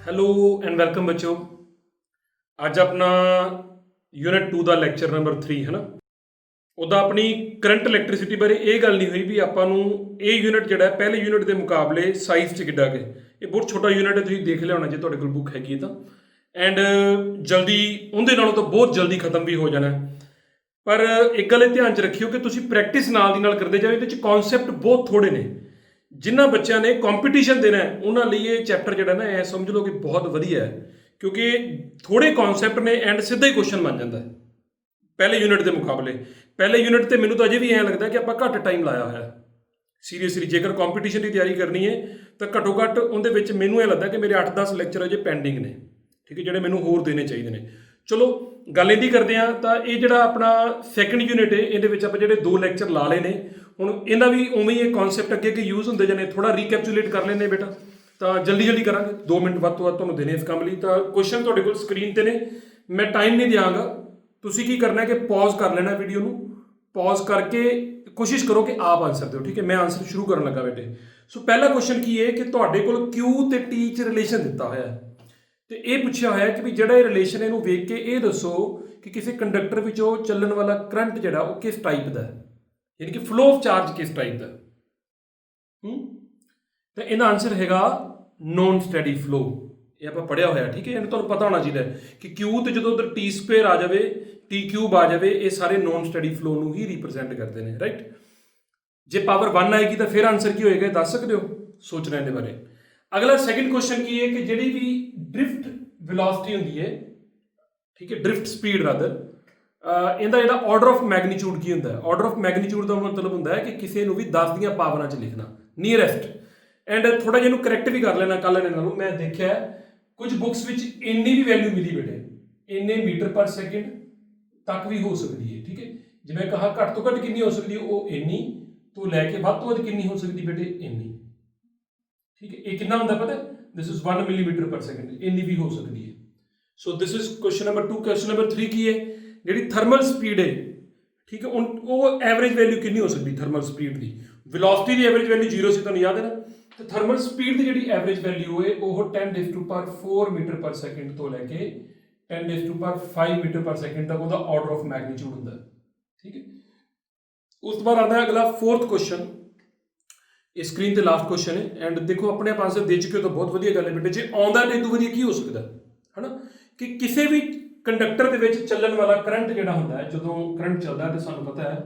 Hello and welcome ਬੱਚੋ। ਅੱਜ ਆਪਣਾ ਯੂਨਿਟ 2 ਦਾ ਲੈਕਚਰ ਨੰਬਰ 3 ਹੈ ਨਾ। ਉਹਦਾ ਆਪਣੀ ਕਰੰਟ ਇਲੈਕਟ੍ਰਿਸਿਟੀ ਬਾਰੇ ਇਹ ਗੱਲ ਨਹੀਂ ਹੋਈ ਵੀ ਆਪਾਂ ਨੂੰ ਇਹ ਯੂਨਿਟ ਜਿਹੜਾ ਪਹਿਲੇ ਯੂਨਿਟ ਦੇ ਮੁਕਾਬਲੇ ਸਾਈਜ਼ 'ਚ ਕਿੱਡਾ ਗਏ। ਇਹ ਬਹੁਤ ਛੋਟਾ ਯੂਨਿਟ ਹੈ, ਤੁਸੀਂ ਦੇਖ ਲਿਆ ਹੋਣਾ ਜੇ ਤੁਹਾਡੇ ਕੋਲ ਬੁੱਕ ਹੈਗੀ ਹੈ ਤਾਂ। ਐਂਡ ਜਲਦੀ ਉਹਦੇ ਨਾਲੋਂ ਤਾਂ ਬਹੁਤ ਜਲਦੀ ਖਤਮ ਵੀ ਹੋ ਜਾਣਾ। ਪਰ ਇੱਕ ਗੱਲ ਇਹ ਧਿਆਨ 'ਚ ਰੱਖਿਓ ਕਿ ਤੁਸੀਂ ਪ੍ਰੈਕਟਿਸ ਨਾਲ ਦੀ ਨਾਲ ਕਰਦੇ ਜਾਓ। ਇਹਦੇ 'ਚ ਕਨਸੈਪਟ ਬਹੁਤ ਥੋੜੇ ਨੇ। ਜਿਨ੍ਹਾਂ ਬੱਚਿਆਂ ਨੇ ਕੰਪੀਟੀਸ਼ਨ ਦੇਣਾ ਉਹਨਾਂ ਲਈ ਇਹ ਚੈਪਟਰ ਜਿਹੜਾ ਨਾ ਐ ਸਮਝ ਲਓ ਕਿ ਬਹੁਤ ਵਧੀਆ ਹੈ, ਕਿਉਂਕਿ ਥੋੜੇ ਕਨਸੈਪਟ ਨੇ ਐਂਡ ਸਿੱਧਾ ਹੀ ਕੁਐਸਚਨ ਬਣ ਜਾਂਦਾ ਪਹਿਲੇ ਯੂਨਿਟ ਦੇ ਮੁਕਾਬਲੇ। ਪਹਿਲੇ ਯੂਨਿਟ ਤੇ ਮੈਨੂੰ ਤਾਂ ਅਜੇ ਵੀ ਐਂ ਲੱਗਦਾ ਕਿ ਆਪਾਂ ਘੱਟ ਟਾਈਮ ਲਾਇਆ ਹੋਇਆ ਸੀਰੀਅਸਲੀ। ਜੇਕਰ ਕੰਪੀਟੀਸ਼ਨ ਦੀ ਤਿਆਰੀ ਕਰਨੀ ਹੈ ਤਾਂ ਘੱਟੋ ਘੱਟ ਉਹਦੇ ਵਿੱਚ ਮੈਨੂੰ ਇਹ ਲੱਗਦਾ ਕਿ ਮੇਰੇ 8-10 ਲੈਕਚਰ ਅਜੇ ਪੈਂਡਿੰਗ ਨੇ, ਠੀਕ ਹੈ, ਜਿਹੜੇ ਮੈਨੂੰ ਹੋਰ ਦੇਣੇ ਚਾਹੀਦੇ ਨੇ। ਚਲੋ ਗੱਲ ਇਹਦੀ ਕਰਦੇ ਹਾਂ। ਤਾਂ ਇਹ ਜਿਹੜਾ ਆਪਣਾ ਸੈਕੰਡ ਯੂਨਿਟ ਹੈ ਇਹਦੇ ਵਿੱਚ ਆਪਾਂ ਜਿਹੜੇ 2 ਲੈਕਚਰ ਲਾ ਲਏ ਨੇ, ਹੁਣ ਇਹਨਾਂ ਵੀ ਉਵੇਂ ਹੀ ਇਹ ਕਨਸੈਪਟ ਅੱਗੇ ਯੂਜ਼ ਹੁੰਦੇ ਜਾਣੇ। ਥੋੜਾ ਰੀਕੈਪਚੂਲੇਟ ਕਰ ਲੈਂਦੇ ਬੇਟਾ, ਤਾਂ ਜਲਦੀ ਕਰਾਂਗੇ। 2 ਮਿੰਟ ਵੱਧ ਤੋਂ ਵੱਧ ਤੁਹਾਨੂੰ ਦੇਣੇ ਇਸ ਕੰਮ ਲਈ। ਤਾਂ ਕੁਐਸਚਨ ਤੁਹਾਡੇ ਕੋਲ ਸਕਰੀਨ ਤੇ ਨੇ, ਮੈਂ ਟਾਈਮ ਨਹੀਂ ਦਿਆਂਗਾ। ਤੁਸੀਂ ਕੀ ਕਰਨਾ ਕਿ ਪੌਜ਼ ਕਰ ਲੈਣਾ ਵੀਡੀਓ ਨੂੰ, ਪੌਜ਼ ਕਰਕੇ ਕੋਸ਼ਿਸ਼ ਕਰੋ ਕਿ ਆਪ ਆਨਸਰ ਦਿਓ, ਠੀਕ ਹੈ। ਮੈਂ ਆਨਸਰ ਸ਼ੁਰੂ ਕਰਨ ਲੱਗਾ ਬੇਟੇ। ਸੋ ਪਹਿਲਾ ਕੁਐਸਚਨ ਕੀ ਹੈ ਕਿ ਤੁਹਾਡੇ ਕੋਲ Q ਤੇ T 'ਚ ਰਿਲੇਸ਼ਨ ਦਿੱਤਾ ਹੋਇਆ ਹੈ ਤੇ ਇਹ ਪੁੱਛਿਆ ਹੋਇਆ ਕਿ ਵੀ ਜਿਹੜਾ ਇਹ ਰਿਲੇਸ਼ਨ ਇਹਨੂੰ ਵੇਖ ਕੇ ਇਹ ਦੱਸੋ ਕਿ ਕਿਸੇ ਕੰਡਕਟਰ ਵਿੱਚੋਂ ਚੱਲਣ ਵਾਲਾ ਕਰੰਟ ਜਿਹੜਾ ਉਹ ਕਿਸ ਟਾਈਪ ਦਾ ਹੈ, ਯਾਨੀ ਕਿ ਫਲੋ ਆਫ ਚਾਰਜ ਕਿਸ ਟਾਈਪ ਦਾ। ਤਾਂ ਇਹਦਾ ਆਨਸਰ ਹੈਗਾ ਨੋਨ ਸਟੈਡੀ ਫਲੋ। ਇਹ ਆਪਾਂ ਪੜ੍ਹਿਆ ਹੋਇਆ, ਠੀਕ ਹੈ। ਇਹਨੂੰ ਤੁਹਾਨੂੰ ਪਤਾ ਹੋਣਾ ਚਾਹੀਦਾ ਕਿ Q ਤੇ ਜਦੋਂ ਉਧਰ T² ਆ ਜਾਵੇ, T³ ਆ ਜਾਵੇ, ਇਹ ਸਾਰੇ ਨੋਨ ਸਟੈਡੀ ਫਲੋ ਨੂੰ ਹੀ ਰਿਪਰੈਜ਼ੈਂਟ ਕਰਦੇ ਨੇ, ਰਾਈਟ। ਜੇ ਪਾਵਰ 1 ਆਏਗੀ ਤਾਂ ਫਿਰ ਆਨਸਰ ਕੀ ਹੋਏਗਾ ਦੱਸ ਸਕਦੇ ਹੋ, ਸੋਚਣਾ ਇਹਦੇ ਬਾਰੇ। ਅਗਲਾ ਸੈਕਿੰਡ ਕੁਐਸਚਨ ਕੀ ਹੈ ਕਿ ਜਿਹੜੀ ਵੀ ਡ੍ਰਿਫਟ ਵੈਲੋਸਿਟੀ ਹੁੰਦੀ ਹੈ, ਠੀਕ ਹੈ, ਡ੍ਰਿਫਟ ਸਪੀਡ ਰਾਦਰ, ਇਹਦਾ ਜਿਹੜਾ ਆਰਡਰ ਆਫ ਮੈਗਨੀਚਿਊਡ ਕੀ ਹੁੰਦਾ ਹੈ। ਆਰਡਰ ਆਫ ਮੈਗਨੀਚਿਊਡ ਦਾ ਮਤਲਬ ਹੁੰਦਾ ਹੈ ਕਿ ਕਿਸੇ ਨੂੰ ਵੀ 10 ਦੀਆਂ ਪਾਵਰਾਂ 'ਚ ਲਿਖਣਾ, ਨੀਅਰੈਸਟ। ਐਂਡ ਥੋੜਾ ਜਿਹਾ ਇਹਨੂੰ ਕਰੈਕਟ ਵੀ ਕਰ ਲੈਣਾ। ਕੱਲ੍ਹ ਇਹਨਾਂ ਨੂੰ ਮੈਂ ਦੇਖਿਆ ਕੁਝ ਬੁੱਕਸ ਵਿੱਚ ਇੰਨੀ ਵੀ ਵੈਲਿਊ ਮਿਲੀ ਬੇਟੇ, ਇੰਨੇ ਮੀਟਰ ਪਰ ਸੈਕਿੰਡ ਤੱਕ ਵੀ ਹੋ ਸਕਦੀ ਹੈ, ਠੀਕ ਹੈ। ਜਿਵੇਂ ਕਹਾ ਘੱਟ ਤੋਂ ਘੱਟ ਕਿੰਨੀ ਹੋ ਸਕਦੀ ਹੈ, ਉਹ ਇੰਨੀ ਤੋਂ ਲੈ ਕੇ ਵੱਧ ਤੋਂ ਵੱਧ ਕਿੰਨੀ ਹੋ ਸਕਦੀ ਬੇਟੇ, ਇੰਨੀ, ਠੀਕ ਹੈ। ਇਹ ਕਿੰਨਾ ਹੁੰਦਾ ਪਤਾ, this is 1 millimetre per second, ਇੰਨੀ ਵੀ ਹੋ ਸਕਦੀ ਹੈ। So this is question number 2। Question number 3 ਕੀ ਹੈ, ਜਿਹੜੀ ਥਰਮਲ ਸਪੀਡ ਹੈ, ਠੀਕ ਹੈ, ਉਹ ਐਵਰੇਜ ਵੈਲਿਊ ਕਿੰਨੀ ਹੋ ਸਕਦੀ ਥਰਮਲ ਸਪੀਡ ਦੀ। ਵੈਲੋਸਿਟੀ ਦੀ ਐਵਰੇਜ ਵੈਲਿਊ 0 ਸੀ, ਤੁਹਾਨੂੰ ਯਾਦ ਹੈ ਨਾ। ਤੇ ਥਰਮਲ ਸਪੀਡ ਦੀ ਜਿਹੜੀ ਐਵਰੇਜ ਵੈਲਿਊ ਹੈ ਉਹ 10⁴ ਮੀਟਰ ਪਰ ਸੈਕਿੰਡ ਤੋਂ ਲੈ ਕੇ 10⁵ ਮੀਟਰ ਪਰ ਸੈਕਿੰਡ ਤੱਕ ਉਹਦਾ ਆਰਡਰ ਆਫ ਮੈਗਨੀਚਿਊਡ ਹੁੰਦਾ, ਠੀਕ ਹੈ। ਉਸ ਤੋਂ ਬਾਅਦ ਆਉਂਦਾ ਹੈ ਅਗਲਾ 4th ਕੁਐਸਚਨ। ਇਹ ਸਕਰੀਨ ਤੇ ਲਾਸਟ ਕੁਐਸਚਨ ਹੈ ਐਂਡ ਦੇਖੋ ਆਪਣੇ ਆਪ ਆਨਸਰ ਦੇ ਚੁੱਕੇ ਹੋ ਤਾਂ ਬਹੁਤ ਵਧੀਆ ਗੱਲ ਹੈ ਬੇਟੇ। ਜੇ ਆਉਂਦਾ ਤੇ ਇਦੋਂ ਵਧੀਆ ਕੀ ਹੋ ਸਕਦਾ ਹੈ ਨਾ, ਕਿ ਕਿਸੇ ਵੀ ਕੰਡਕਟਰ ਦੇ ਵਿੱਚ ਚੱਲਣ ਵਾਲਾ ਕਰੰਟ ਜਿਹੜਾ ਹੁੰਦਾ ਹੈ, ਜਦੋਂ ਕਰੰਟ ਚੱਲਦਾ ਤੇ ਸਾਨੂੰ ਪਤਾ ਹੈ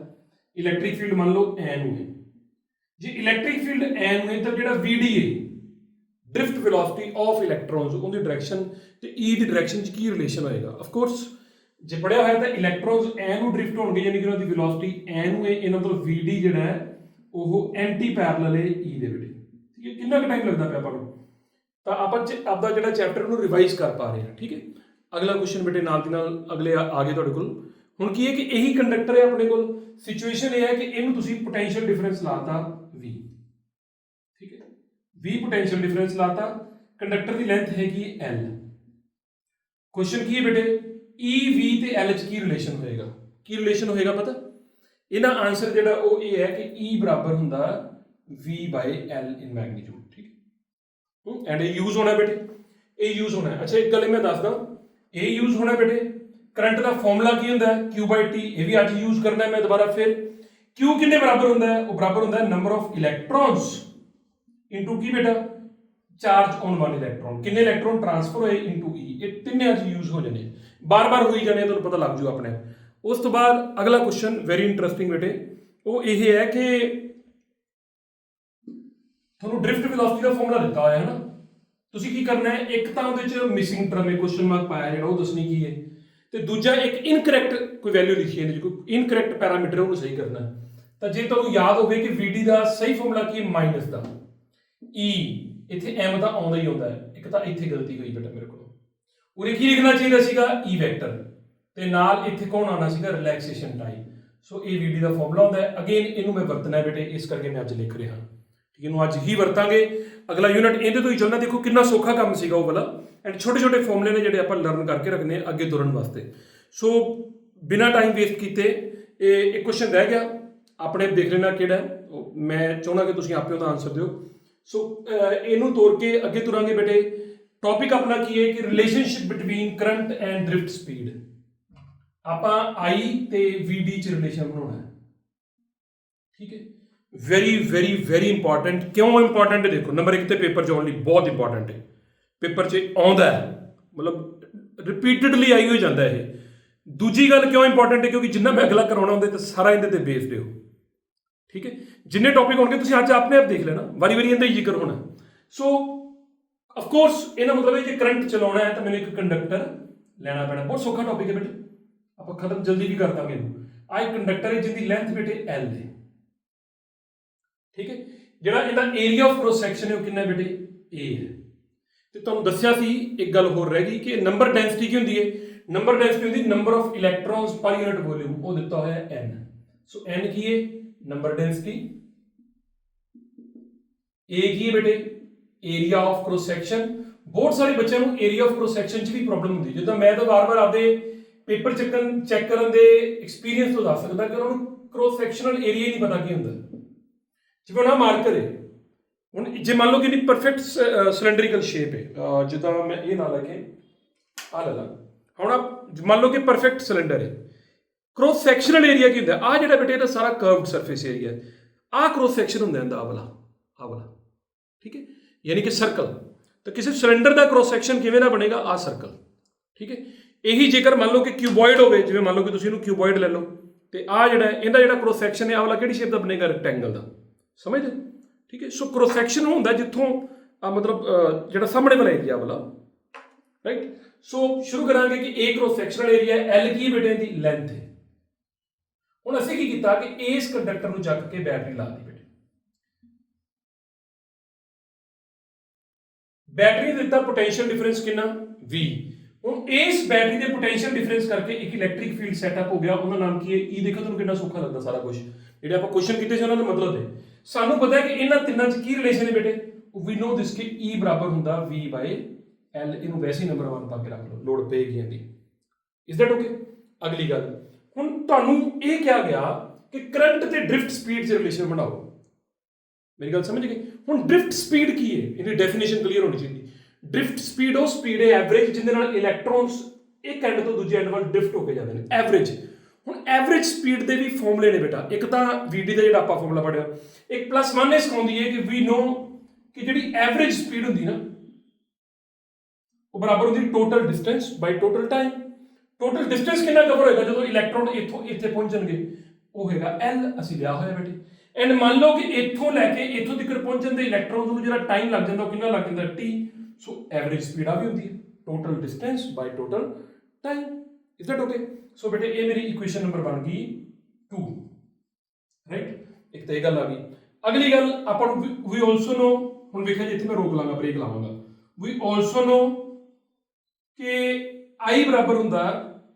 ਇਲੈਕਟ੍ਰਿਕ ਫੀਲਡ ਮੰਨ ਲਓ ਐ ਨੂੰ ਹੈ। ਜੇ ਇਲੈਕਟ੍ਰਿਕ ਫੀਲਡ ਐ ਨੂੰ ਹੈ ਤਾਂ ਜਿਹੜਾ VD ਹੈ, ਡ੍ਰਿਫਟ ਵੈਲੋਸਿਟੀ ਆਫ ਇਲੈਕਟ੍ਰੋਨਸ, ਉਹਦੀ ਡਾਇਰੈਕਸ਼ਨ ਤੇ E ਦੀ ਡਾਇਰੈਕਸ਼ਨ 'ਚ ਕੀ ਰਿਲੇਸ਼ਨ ਹੋਏਗਾ। ਆਫ ਕੋਰਸ ਜੇ ਪੜਿਆ ਹੋਇਆ ਤਾਂ ਇਲੈਕਟ੍ਰੋਨਸ ਐ ਨੂੰ ਡ੍ਰਿਫਟ ਹੋਣਗੇ, ਯਾਨੀ ਕਿ ਉਹਨਾਂ ਦੀ ਵੈਲੋਸਿਟੀ ਐ ਨੂੰ ਹੈ। ਇਹਨਾਂ ਤੋਂ VD ਜਿਹੜਾ ਹੈ ਉਹ ਐਂਟੀ ਪੈਰਲਲ ਹੈ E ਦੇ ਵਿੱਚ, ਠੀਕ ਹੈ। ਕਿੰਨਾ ਕੁ ਟਾਈਮ ਲੱਗਦਾ ਪਿਆ ਆਪਾਂ ਨੂੰ, ਤਾਂ ਆਪਾਂ ਆਪਦਾ ਜਿਹੜਾ ਚੈਪਟਰ ਨੂੰ ਰਿਵਾਈਜ਼ ਕਰ ਪਾ ਰਹੇ ਹਾਂ, ਠੀਕ ਹੈ। ਅਗਲਾ ਕੁਐਸਚਨ ਬੇਟੇ ਨਾਲ ਦੀ ਨਾਲ ਅਗਲੇ ਆ ਗਏ ਤੁਹਾਡੇ ਕੋਲ। ਹੁਣ ਕੀ ਹੈ ਕਿ ਇਹੀ ਕੰਡਕਟਰ ਹੈ ਆਪਣੇ ਕੋਲ, ਸਿਚੁਏਸ਼ਨ ਇਹ ਹੈ ਕਿ ਇਹਨੂੰ ਤੁਸੀਂ ਪੋਟੈਂਸ਼ੀਅਲ ਡਿਫਰੈਂਸ ਲਾਤਾ V, ਠੀਕ ਹੈ। V ਪੋਟੈਂਸ਼ੀਅਲ ਡਿਫਰੈਂਸ ਲਾਤਾ, ਕੰਡਕਟਰ ਦੀ ਲੈਂਥ ਹੈਗੀ L। ਕੁਐਸਚਨ ਕੀ ਹੈ ਬੇਟੇ, EV ਤੇ L 'ਚ ਕੀ ਰਿਲੇਸ਼ਨ ਹੋਏਗਾ, ਕੀ ਰਿਲੇਸ਼ਨ ਹੋਏਗਾ ਪਤਾ। ਇਹਦਾ ਆਨਸਰ ਜਿਹੜਾ ਉਹ ਇਹ ਹੈ ਕਿ E ਬਰਾਬਰ ਹੁੰਦਾ V/L ਇਨ ਮੈਗਨੀਟਿਊਡ, ਠੀਕ ਹੈ। ਐਂਡ ਇਹ ਯੂਜ਼ ਹੋਣਾ ਬੇਟੇ, ਇਹ ਯੂਜ਼ ਹੋਣਾ ਹੈ। ਅੱਛਾ ਇੱਕ ਗੱਲ ਮੈਂ ਦੱਸਦਾ, ਇਹ ਯੂਜ਼ ਹੋਣਾ ਬੇਟੇ। ਕਰੰਟ ਦਾ ਫਾਰਮੂਲਾ ਕੀ ਹੁੰਦਾ ਹੈ, Q/T। ਇਹ ਵੀ ਅੱਜ ਯੂਜ਼ ਕਰਨਾ ਹੈ ਮੈਂ ਦੁਬਾਰਾ ਫਿਰ। Q ਕਿੰਨੇ ਬਰਾਬਰ ਹੁੰਦਾ ਹੈ, ਉਹ ਬਰਾਬਰ ਹੁੰਦਾ ਹੈ ਨੰਬਰ ਆਫ ਇਲੈਕਟ੍ਰੋਨਸ ਇਨਟੂ ਕੀ ਬੇਟਾ, ਚਾਰਜ ਔਨ 1 ਇਲੈਕਟ੍ਰੋਨ। ਕਿੰਨੇ ਇਲੈਕਟ੍ਰੋਨ ਟ੍ਰਾਂਸਫਰ ਹੋਏ ਇਨਟੂ E। ਇਹ ਤਿੰਨੇ ਅੱਜ ਯੂਜ਼ ਹੋ ਜਾਣੇ, ਬਾਰ-ਬਾਰ ਹੋਈ ਜਾਣੇ, ਤੁਹਾਨੂੰ ਪਤਾ ਲੱਗ ਜੂ ਆਪਣੇ। ਉਸ ਤੋਂ ਬਾਅਦ ਅਗਲਾ ਕੁਐਸਚਨ ਵੈਰੀ ਇੰਟਰਸਟਿੰਗ ਬੇਟੇ, ਉਹ ਇਹ ਹੈ ਕਿ ਤੁਹਾਨੂੰ ਡ੍ਰਿਫਟ ਵੈਲੋਸਿਟੀ ਦਾ ਫਾਰਮੂਲਾ ਦਿੱਤਾ ਹੋਇਆ ਹੈ ਨਾ। ਤੁਸੀਂ ਕੀ ਕਰਨਾ ਹੈ, ਇੱਕ ਤਾਂ ਉਹਦੇ 'ਚ ਮਿਸਿੰਗ ਟਰਮ ਹੈ, ਕੁਐਸਚਨ ਮਾਰਕ ਪਾਇਆ ਜਿਹੜਾ, ਉਹ ਦੱਸਣੀ ਕੀ ਹੈ। ਤੇ ਦੂਜਾ ਇੱਕ ਇਨਕਰੈਕਟ ਕੋਈ ਵੈਲਿਊ ਲਿਖੀ ਹੈ, ਕੋਈ ਇਨਕਰੈਕਟ ਪੈਰਾਮੀਟਰ ਉਹਨੂੰ ਸਹੀ ਕਰਨਾ। ਤਾਂ ਜੇ ਤੁਹਾਨੂੰ ਯਾਦ ਹੋਵੇ ਕਿ VD ਦਾ ਸਹੀ ਫਾਰਮੂਲਾ ਕੀ ਹੈ, ਮਾਈਨਸ ਦਾ E, ਇੱਥੇ M ਦਾ ਆਉਂਦਾ ਹੀ ਆਉਂਦਾ ਹੈ। ਇੱਕ ਤਾਂ ਇੱਥੇ ਗਲਤੀ ਹੋਈ ਬੇਟਾ ਮੇਰੇ ਕੋਲ, ਉਰੇ ਕੀ ਲਿਖਣਾ ਚਾਹੀਦਾ ਸੀਗਾ E ਵੈਕਟਰ, ਤੇ ਨਾਲ ਇੱਥੇ ਕੌਣ ਆਉਣਾ ਸੀਗਾ, ਰਿਲੈਕਸੇਸ਼ਨ ਟਾਈਮ। ਸੋ ਇਹ VD ਦਾ ਫਾਰਮੂਲਾ ਹੁੰਦਾ ਹੈ। ਅਗੇਨ ਇਹਨੂੰ ਮੈਂ ਵਰਤਣਾ ਬੇਟੇ, ਇਸ ਕਰਕੇ ਮੈਂ ਅੱਜ ਲਿਖ ਰਿਹਾ, ਠੀਕ, ਇਹਨੂੰ ਅੱਜ ਹੀ ਵਰਤਾਂਗੇ। ਅਗਲਾ ਯੂਨਿਟ ਇਹਦੇ ਤੋਂ ਹੀ ਚੱਲਣਾ। ਦੇਖੋ ਕਿੰਨਾ ਸੌਖਾ ਕੰਮ ਸੀਗਾ ਉਹ ਵਾਲਾ, ਐਂਡ ਛੋਟੇ ਛੋਟੇ ਫਾਰਮੂਲੇ ਨੇ ਜਿਹੜੇ ਆਪਾਂ ਲਰਨ ਕਰਕੇ ਰੱਖਣੇ ਅੱਗੇ ਤੁਰਨ ਵਾਸਤੇ। ਸੋ ਬਿਨਾਂ ਟਾਈਮ ਵੇਸਟ ਕੀਤੇ ਇਹ ਇੱਕ ਕੁਐਸਚਨ ਰਹਿ ਗਿਆ, ਆਪਣੇ ਦੇਖ ਲੈਣਾ ਕਿਹੜਾ, ਮੈਂ ਚਾਹੁੰਦਾ ਕਿ ਤੁਸੀਂ ਆਪੇ ਉਹਦਾ ਆਨਸਰ ਦਿਓ। ਸੋ ਇਹਨੂੰ ਤੋੜ ਕੇ ਅੱਗੇ ਤੁਰਾਂਗੇ ਬੇਟੇ। टॉपिक अपना की है कि relationship between current and drift speed. ਆਪਾਂ I ਤੇ VD ਚ ਰਿਲੇਸ਼ਨ ਬਣਾਉਣਾ ਹੈ, ਠੀਕ ਹੈ। Very very very important. ਕਿਉਂ ਇੰਪੋਰਟੈਂਟ ਹੈ ਦੇਖੋ, ਨੰਬਰ 1 ਤੇ ਪੇਪਰ 'ਚ ਆਉਣ ਲਈ ਬਹੁਤ ਇੰਪੋਰਟੈਂਟ ਹੈ, ਪੇਪਰ 'ਚ ਆਉਂਦਾ ਹੈ, ਮਤਲਬ ਰਿਪੀਟਡਲੀ ਆਈ ਹੋ ਜਾਂਦਾ ਇਹ। ਦੂਜੀ ਗੱਲ ਕਿਉਂ ਇੰਪੋਰਟੈਂਟ ਹੈ, ਕਿਉਂਕਿ ਜਿੰਨਾ ਮੈਂ ਅਗਲਾ ਕਰਾਉਣਾ ਹੁੰਦੇ ਤੇ ਸਾਰਾ ਇਹਦੇ ਤੇ ਬੇਸਡ ਹੋ, ਠੀਕ ਹੈ। ਜਿੰਨੇ ਟੌਪਿਕ ਹੋਣਗੇ ਤੁਸੀਂ ਅੱਜ ਆਪਣੇ ਆਪ ਦੇਖ ਲੈਣਾ, ਵਾਰੀ ਵਾਰੀ ਇਹਦਾ ਹੀ ਜ਼ਿਕਰ ਹੋਣਾ। ਸੋ ਅਫਕੋਰਸ ਇਹਦਾ ਮਤਲਬ ਹੈ ਜੇ ਕਰੰਟ ਚਲਾਉਣਾ ਹੈ ਤਾਂ ਮੈਨੂੰ ਇੱਕ ਕੰਡਕਟਰ ਲੈਣਾ ਪੈਣਾ। ਬਹੁਤ ਸੌਖਾ ਟੌਪਿਕ ਹੈ ਬੇਟੇ, ਆਪਾਂ ਖਤਮ ਜਲਦੀ ਵੀ ਕਰ ਦਾਂਗੇ ਇਹਨੂੰ। ਆਹ ਇੱਕ ਕੰਡਕਟਰ ਹੈ ਜਿਹਦੀ ਲੈਂਥ ਬੇਟੇ L ਹੈ, ਠੀਕ ਹੈ। ਜਿਹੜਾ ਇਹਦਾ ਏਰੀਆ ਆਫ ਕ੍ਰੋਸ ਸੈਕਸ਼ਨ ਹੈ ਉਹ ਕਿੰਨਾ ਬੇਟੇ A ਹੈ। ਤੇ ਤੁਹਾਨੂੰ ਦੱਸਿਆ ਸੀ ਇੱਕ ਗੱਲ ਹੋਰ ਰਹਿ ਗਈ ਕਿ ਨੰਬਰ ਡੈਂਸਿਟੀ ਕੀ ਹੁੰਦੀ ਹੈ। ਨੰਬਰ ਡੈਂਸਿਟੀ ਹੁੰਦੀ ਨੰਬਰ ਆਫ ਇਲੈਕਟ੍ਰੋਨਸ ਪਰ ਯੂਨਿਟ ਵੋਲਿਊਮ, ਉਹ ਦਿੱਤਾ ਹੋਇਆ ਹੈ N। ਸੋ N ਕੀ ਹੈ, ਨੰਬਰ ਡੈਂਸਿਟੀ। A ਕੀ ਹੈ ਬੇਟੇ, ਏਰੀਆ ਆਫ ਕ੍ਰੋਸ ਸੈਕਸ਼ਨ। ਬਹੁਤ ਸਾਰੇ ਬੱਚਿਆਂ ਨੂੰ ਏਰੀਆ ਆਫ ਕ੍ਰੋਸ ਸੈਕਸ਼ਨ 'ਚ ਵੀ ਪ੍ਰੋਬਲਮ ਹੁੰਦੀ, ਜਿੱਦਾਂ ਮੈਂ ਤਾਂ ਵਾਰ-ਵਾਰ ਆਪਦੇ ਪੇਪਰ ਚੈੱਕ ਕਰਨ ਦੇ ਐਕਸਪੀਰੀਅੰਸ ਤੋਂ ਦੱਸ ਸਕਦਾ ਕਿ ਉਹਨਾਂ ਨੂੰ ਕ੍ਰੋਸ ਸੈਕਸ਼ਨਲ ਏਰੀਆ ਹੀ ਨਹੀਂ ਪਤਾ ਕੀ ਹੁੰਦਾ। ਜਿਵੇਂ ਹੁਣ ਆਹ ਮਾਰਕਰ ਹੈ, ਹੁਣ ਜੇ ਮੰਨ ਲਓ ਕਿ ਇਹਦੀ ਪਰਫੈਕਟ ਸਿਲੰਡਰੀਕਲ ਸ਼ੇਪ ਹੈ, ਜਿੱਦਾਂ ਮੈਂ ਇਹ ਨਾ ਲੈ ਕੇ ਆਹ ਲੈ ਲਾਂ। ਹੁਣ ਮੰਨ ਲਓ ਕਿ ਪਰਫੈਕਟ ਸਿਲੰਡਰ ਹੈ, ਕ੍ਰੋਸ ਸੈਕਸ਼ਨਲ ਏਰੀਆ ਕੀ ਹੁੰਦਾ, ਆਹ ਜਿਹੜਾ ਬੇਟੇ ਇਹਦਾ ਸਾਰਾ ਕਰਵਡ ਸਰਫੇਸ ਏਰੀਆ, ਆਹ ਕ੍ਰੋਸ ਸੈਕਸ਼ਨ ਹੁੰਦਾ ਇਹਦਾ, ਆਹ ਵਾਲਾ, ਠੀਕ ਹੈ, ਯਾਨੀ ਕਿ ਸਰਕਲ। ਤਾਂ ਕਿਸੇ ਸਿਲੰਡਰ ਦਾ ਕ੍ਰੋਸ ਸੈਕਸ਼ਨ ਕਿਵੇਂ ਦਾ ਬਣੇਗਾ, ਆਹ ਸਰਕਲ, ਠੀਕ ਹੈ। ਇਹੀ ਜੇਕਰ ਮੰਨ ਲਓ ਕਿ ਕਿਊਬੋਇਡ ਹੋਵੇ, ਜਿਵੇਂ ਮੰਨ ਲਓ ਕਿ ਤੁਸੀਂ ਇਹਨੂੰ ਕਿਊਬੋਇਡ ਲੈ ਲਓ, ਤੇ ਆਹ ਜਿਹੜਾ ਇਹਦਾ ਜਿਹੜਾ ਕ੍ਰੋਸ ਸੈਕਸ਼ਨ ਹੈ ਆਹ ਵਾਲਾ ਕਿਹੜੀ ਸ਼ੇਪ ਦਾ ਬਣੇਗਾ, ਰੈਕਟੈਂਗਲ ਦਾ, ਸਮਝਦੇ, ਠੀਕ ਹੈ। ਸੋ ਕ੍ਰੋਸ ਸੈਕਸ਼ਨ ਹੁੰਦਾ ਜਿੱਥੋਂ ਮਤਲਬ ਜਿਹੜਾ ਸਾਹਮਣੇ ਵਾਲਾ ਏਰੀਆ ਵਾਲਾ, ਰਾਈਟ। ਸੋ ਸ਼ੁਰੂ ਕਰਾਂਗੇ ਕਿ A ਕ੍ਰੋਸ ਸੈਕਸ਼ਨਲ ਏਰੀਆ L ਕੀ ਬੇਟੇ ਦੀ ਲੈਂਥ ਹੈ। ਹੁਣ ਅਸੀਂ ਕੀ ਕੀਤਾ ਕਿ ਇਸ ਕੰਡਕਟਰ ਨੂੰ ਚੱਕ ਕੇ ਬੈਟਰੀ ਲਾ ਦਿੱਤੀ ਬੇਟੇ। ਬੈਟਰੀ ਨੇ ਦਿੱਤਾ ਪੋਟੈਂਸ਼ੀਅਲ ਡਿਫਰੈਂਸ ਕਿੰਨਾ, V। ਹੁਣ ਇਸ ਬੈਟਰੀ ਦੇ ਪੋਟੈਂਸ਼ੀਅਲ ਡਿਫਰੈਂਸ ਕਰਕੇ ਇੱਕ ਇਲੈਕਟ੍ਰਿਕ ਫੀਲਡ ਸੈਟਅਪ ਹੋ ਗਿਆ, ਉਹਦਾ ਨਾਮ ਕੀ ਹੈ E। ਦੇਖੋ ਤੁਹਾਨੂੰ ਕਿੰਨਾ ਸੌਖਾ ਲੱਗਦਾ ਸਾਰਾ ਕੁਝ, ਜਿਹੜੇ ਆਪਾਂ ਕੁਐਸਚਨ ਕੀਤੇ ਸੀ ਉਹਨਾਂ ਦਾ ਮਤਲਬ ਹੈ। ਸਾਨੂੰ ਪਤਾ ਹੈ ਕਿ ਇਹਨਾਂ ਤਿੰਨਾਂ 'ਚ ਕੀ ਰਿਲੇਸ਼ਨ ਹੈ ਬੇਟੇ, ਵੀ ਨੋ ਦਿਸ ਕਿ E ਬਰਾਬਰ ਹੁੰਦਾ V/L। ਇਹਨੂੰ ਵੈਸੇ ਹੀ ਨੰਬਰ 1 ਪਾ ਕੇ ਰੱਖ ਲਓ, ਲੋੜ ਪਏਗੀ ਇਹਦੀ। Is that okay. ਅਗਲੀ ਗੱਲ, ਹੁਣ ਤੁਹਾਨੂੰ ਇਹ ਕਿਹਾ ਗਿਆ ਕਿ ਕਰੰਟ ਤੇ ਡ੍ਰਿਫਟ ਸਪੀਡ 'ਚ ਰਿਲੇਸ਼ਨ ਬਣਾਓ। ਮੇਰੀ ਗੱਲ ਸਮਝ ਗਏ। ਹੁਣ ਡ੍ਰਿਫਟ ਸਪੀਡ ਕੀ ਹੈ, ਇਹਦੀ ਡੈਫੀਨੇਸ਼ਨ ਕਲੀਅਰ ਹੋਣੀ ਚਾਹੀਦੀ। ਡ੍ਰਿਫਟ ਸਪੀਡ ਉਹ ਸਪੀਡ ਹੈ ਐਵਰੇਜ ਜਿਹਦੇ ਨਾਲ ਇਲੈਕਟ੍ਰੋਨਸ ਇੱਕ ਐਂਡ ਤੋਂ ਦੂਜੇ ਐਂਡ ਵੱਲ ਡ੍ਰਿਫਟ ਹੋ ਕੇ ਜਾਂਦੇ ਨੇ, ਐਵਰੇਜ। ਹੁਣ ਐਵਰੇਜ ਸਪੀਡ ਦੇ ਵੀ ਫਾਰਮੂਲੇ ਨੇ ਬੇਟਾ, ਇੱਕ ਤਾਂ VD ਦਾ ਜਿਹੜਾ ਆਪਾਂ ਫਾਰਮੂਲਾ ਪੜਿਆ, ਇੱਕ +1 ਇਹ ਸਿਖਾਉਂਦੀ ਹੈ ਕਿ ਵੀ ਨੋ ਕਿ ਜਿਹੜੀ ਐਵਰੇਜ ਸਪੀਡ ਹੁੰਦੀ ਨਾ ਉਹ ਬਰਾਬਰ ਹੁੰਦੀ total distance by total time. Total distance ਕਿੰਨਾ ਕਵਰ ਹੋਏਗਾ ਜਦੋਂ ਇਲੈਕਟ੍ਰੋਨ ਇੱਥੋਂ ਇੱਥੇ ਪਹੁੰਚਣਗੇ, ਉਹ ਹੈਗਾ L। ਅਸੀਂ ਲਿਆ ਹੋਇਆ ਬੇਟੇ। ਐਂਡ ਮੰਨ ਲਓ ਕਿ ਇੱਥੋਂ ਲੈ ਕੇ ਇੱਥੋਂ ਤੱਕ ਪਹੁੰਚਣ ਦੇ ਇਲੈਕਟ੍ਰੋਨ ਨੂੰ ਜਿਹੜਾ ਟਾਈਮ ਲੱਗ ਜਾਂਦਾ ਉਹ ਕਿੰਨਾ ਲੱਗ ਜਾਂਦਾ, T। ਸੋ ਐਵਰੇਜ ਸਪੀਡ ਆ ਵੀ ਹੁੰਦੀ ਹੈ total distance by total time. Is that okay. So ਬੇਟੇ ਇਹ ਮੇਰੀ ਇਕੁਏਸ਼ਨ ਨੰਬਰ ਬਣ ਗਈ 2, ਰਾਈਟ। ਇੱਕ ਤਾਂ ਇਹ ਗੱਲ ਆ ਗਈ। ਅਗਲੀ ਗੱਲ ਆਪਾਂ ਨੂੰ ਵੀ ਆਲਸੋ ਨੋ, ਹੁਣ ਵੇਖਿਆ ਜਿੱਥੇ ਮੈਂ ਰੋਕ ਲਾਂਗਾ, ਬ੍ਰੇਕ ਲਾਵਾਂਗਾ, ਵੀ ਆਲਸੋ ਨੋ ਕਿ I ਬਰਾਬਰ ਹੁੰਦਾ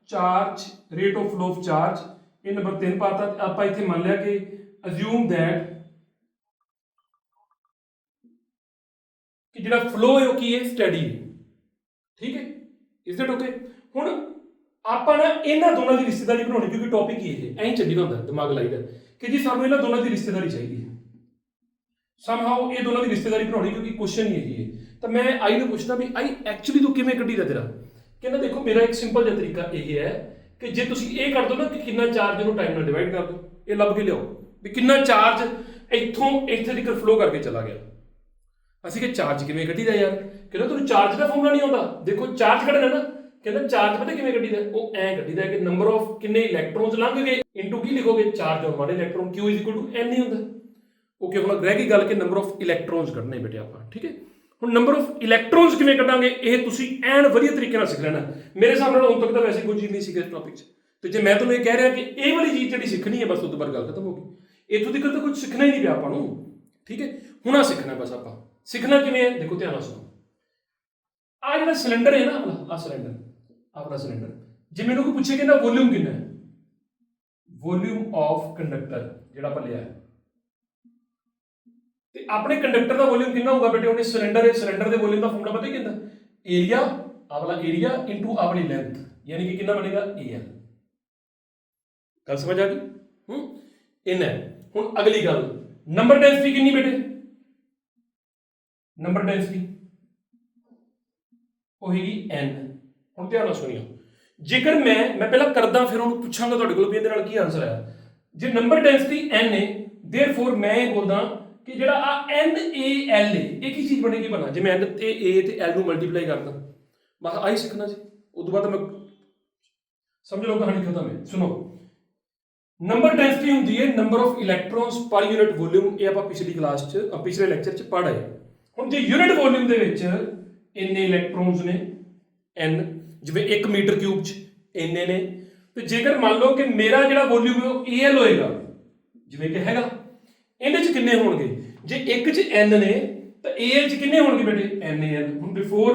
charge, rate of flow of charge. ਇਹ ਨੰਬਰ 3 ਪਾਤਾ। ਆਪਾਂ ਇੱਥੇ ਮੰਨ ਲਿਆ ਕਿ ਅਸਿਊਮ ਦੈਟ ਕਿ ਜਿਹੜਾ ਫਲੋ ਹੈ ਉਹ ਕੀ ਹੈ, ਸਟੱਡੀ ਹੈ, ਠੀਕ ਹੈ। Is that okay. ਹੁਣ ਆਪਾਂ ਨਾ ਇਹਨਾਂ ਦੋਨਾਂ ਦੀ ਰਿਸ਼ਤੇਦਾਰੀ ਬਣਾਉਣੀ, ਕਿਉਂਕਿ ਟੌਪਿਕ ਹੀ ਇਹ ਐਂ ਚੱਲੀਦਾ ਹੁੰਦਾ, ਦਿਮਾਗ ਲਾਈਦਾ ਕਿ ਜੀ ਸਾਨੂੰ ਇਹਨਾਂ ਦੋਨਾਂ ਦੀ ਰਿਸ਼ਤੇਦਾਰੀ ਚਾਹੀਦੀ ਹੈ। ਸਮਹਾਉ ਇਹ ਦੋਨਾਂ ਦੀ ਰਿਸ਼ਤੇਦਾਰੀ ਬਣਾਉਣੀ, ਕਿਉਂਕਿ ਕੁਐਸਚਨ ਹੀ ਇਹੀ ਹੈ। ਤਾਂ ਮੈਂ I ਨੂੰ ਪੁੱਛਦਾ ਵੀ I ਐਕਚੁਅਲੀ ਤੂੰ ਕਿਵੇਂ ਕੱਢੀਦਾ ਤੇਰਾ। ਕਹਿੰਦਾ ਦੇਖੋ ਮੇਰਾ ਇੱਕ ਸਿੰਪਲ ਜਿਹਾ ਤਰੀਕਾ ਇਹ ਹੈ ਕਿ ਜੇ ਤੁਸੀਂ ਇਹ ਕਰ ਦਿਓ ਨਾ ਕਿ ਕਿੰਨਾ ਚਾਰਜ ਇਹਨੂੰ ਟਾਈਮ ਨਾਲ ਡਿਵਾਈਡ ਕਰ ਦਿਓ, ਇਹ ਲੱਭ ਕੇ ਲਿਆਓ ਵੀ ਕਿੰਨਾ ਚਾਰਜ ਇੱਥੋਂ ਇੱਥੇ ਤੱਕ ਫਲੋ ਕਰਕੇ ਚਲਾ ਗਿਆ। ਅਸੀਂ ਕਿ ਚਾਰਜ ਕਿਵੇਂ ਕੱਢੀਦਾ ਯਾਰ, ਕਹਿੰਦਾ ਤੁਹਾਨੂੰ ਚਾਰਜ ਦਾ ਫਾਰਮੂਲਾ ਨਹੀਂ ਆਉਂਦਾ। ਦੇਖੋ ਚਾਰਜ ਕੱਢਣਾ ਨਾ, ਕਹਿੰਦਾ ਚਾਰਜ ਪਤਾ ਕਿਵੇਂ ਕੱਢੀਦਾ, ਉਹ ਐਂ ਕੱਢੀਦਾ ਕਿ ਨੰਬਰ ਆਫ ਕਿੰਨੇ ਇਲੈਕਟ੍ਰੋਨਸ ਲੰਘ ਗਏ ਇਨਟੂ ਕੀ ਲਿਖੋਗੇ, charge on 1 electron, Q N ਹੀ ਹੁੰਦਾ। ਓਕੇ, ਹੁਣ ਰਹਿ ਗਈ ਗੱਲ ਕਿ ਨੰਬਰ ਆਫ ਇਲੈਕਟ੍ਰੋਨਸ ਕੱਢਣੇ ਬੇਟੇ ਆਪਾਂ, ਠੀਕ ਹੈ। ਹੁਣ ਨੰਬਰ ਆਫ ਇਲੈਕਟ੍ਰੋਨਸ ਕਿਵੇਂ ਕੱਢਾਂਗੇ, ਇਹ ਤੁਸੀਂ ਐਨ ਵਧੀਆ ਤਰੀਕੇ ਨਾਲ ਸਿੱਖ ਲੈਣਾ। ਮੇਰੇ ਹਿਸਾਬ ਨਾਲ ਹੁਣ ਤੱਕ ਤਾਂ ਵੈਸੇ ਕੋਈ ਚੀਜ਼ ਨਹੀਂ ਸੀ ਇਸ ਟੌਪਿਕ 'ਚ, ਤੇ ਜੇ ਮੈਂ ਤੁਹਾਨੂੰ ਇਹ ਕਹਿ ਰਿਹਾ ਕਿ ਇਹ ਵਾਲੀ ਚੀਜ਼ ਜਿਹੜੀ ਸਿੱਖਣੀ ਹੈ ਬਸ ਉਸ ਤੋਂ ਬਾਅਦ ਗੱਲ ਖਤਮ ਹੋ ਗਈ। ਇੱਥੋਂ ਤੱਕ ਤਾਂ ਕੁਝ ਸਿੱਖਣਾ ਹੀ ਨਹੀਂ ਪਿਆ ਆਪਾਂ ਨੂੰ, ਠੀਕ ਹੈ। ਹੁਣ ਆ ਸਿੱਖਣਾ ਬਸ ਆਪਾਂ। ਸਿੱਖਣਾ ਕਿਵੇਂ ਹੈ, ਦੇਖੋ ਧਿਆਨ ਨਾਲ ਸੁਣੋ। ਆ ਜਿਹੜਾ ਸਿਲੰਡਰ ਹੈ ਨਾ ਆਪਣਾ, ਆ ਸਿਲੰਡਰ, ਆਪਣਾ ਸਿਲੰਡਰ, ਜੇ ਮੈਨੂੰ ਕੋਈ ਪੁੱਛੇ ਕਿ ਨਾ ਵੋਲਿਊਮ ਕਿੰਨਾ ਹੈ, ਵੋਲਿਊਮ ਆਫ ਕੰਡਕਟਰ ਜਿਹੜਾ ਆਪਾਂ ਲਿਆ ਹੈ, ਤੇ ਆਪਣੇ ਕੰਡਕਟਰ ਦਾ ਵੋਲਿਊਮ ਕਿੰਨਾ ਹੋਊਗਾ ਬੇਟੇ, ਉਹਨੇ ਸਿਲੰਡਰ ਹੈ, ਸਿਲੰਡਰ ਦੇ ਵੋਲਿਊਮ ਦਾ ਫਾਰਮੂਲਾ ਪਤਾ ਕਿੰਨਾ, ਏਰੀਆ, ਆ ਵਾਲਾ ਏਰੀਆ ਇਨਟੂ ਆ ਵਾਲੀ ਲੈਂਥ, ਯਾਨੀ ਕਿ ਕਿੰਨਾ ਬਣੇਗਾ AL। ਗੱਲ ਸਮਝ ਆ ਗਈ। ਇੰਨਾ। ਹੁਣ ਅਗਲੀ ਗੱਲ, ਨੰਬਰ ਡੈਂਸਿਟੀ ਕਿੰਨੀ ਬੇਟੇ, ਨੰਬਰ ਡੈਂਸਿਟੀ ਉਹ ਹੈਗੀ n। ਹੁਣ ਧਿਆਨ ਨਾਲ ਸੁਣਿਓ, ਜੇਕਰ ਮੈਂ ਪਹਿਲਾਂ ਕਰਦਾ ਫਿਰ ਉਹਨੂੰ ਪੁੱਛਾਂਗਾ ਤੁਹਾਡੇ ਕੋਲ ਵੀ ਇਹਦੇ ਨਾਲ ਕੀ ਆਨਸਰ ਆਇਆ। ਜੇ ਨੰਬਰ ਡੈਂਸਿਟੀ n ਹੈ ਦੇਅਰਫੋਰ ਮੈਂ ਇਹ ਬੋਲਦਾ ਕਿ ਜਿਹੜਾ ਆ NaL ਇਹ ਕੀ ਚੀਜ਼ ਬਣੇਗੀ ਭਲਾ, ਜੇ ਮੈਂ n ਤੇ a ਤੇ l ਨੂੰ ਮਲਟੀਪਲਾਈ ਕਰਦਾ, ਬਸ ਆਹੀ ਸਿੱਖਣਾ ਜੀ। ਉਸ ਤੋਂ ਬਾਅਦ ਮੈਂ ਸਮਝ ਲਓ ਕਹਾਣੀ ਖਤਮ ਹੈ। ਸੁਣੋ, ਨੰਬਰ ਡੈਂਸਿਟੀ ਹੁੰਦੀ ਹੈ ਨੰਬਰ ਆਫ ਇਲੈਕਟ੍ਰੋਨਸ ਪਰ ਯੂਨਿਟ ਵੋਲਿਊਮ, ਇਹ ਆਪਾਂ ਪਿਛਲੀ ਕਲਾਸ 'ਚ ਪਿਛਲੇ ਲੈਕਚਰ 'ਚ ਪੜ੍ਹ ਆਏ। ਹੁਣ ਜੇ ਯੂਨਿਟ ਵੋਲਿਊਮ ਦੇ ਵਿੱਚ ਇੰਨੇ ਇਲੈਕਟ੍ਰੋਨਸ ਨੇ n, ਜਿਵੇਂ 1 ਮੀਟਰ ਕਿਊਬ 'ਚ ਇੰਨੇ ਨੇ, ਤੇ ਜੇਕਰ ਮੰਨ ਲਓ ਕਿ ਮੇਰਾ ਜਿਹੜਾ ਵੋਲਿਊਮ ਹੈ ਉਹ Al ਹੋਏਗਾ, ਜਿਵੇਂ ਕਿ ਹੈਗਾ, ਇਹਦੇ 'ਚ ਕਿੰਨੇ ਹੋਣਗੇ? ਜੇ ਇੱਕ 'ਚ n ਨੇ ਤਾਂ Al 'ਚ ਕਿੰਨੇ ਹੋਣਗੇ ਬੇਟੇ? NaL। ਹੁਣ ਬਿਫੋਰ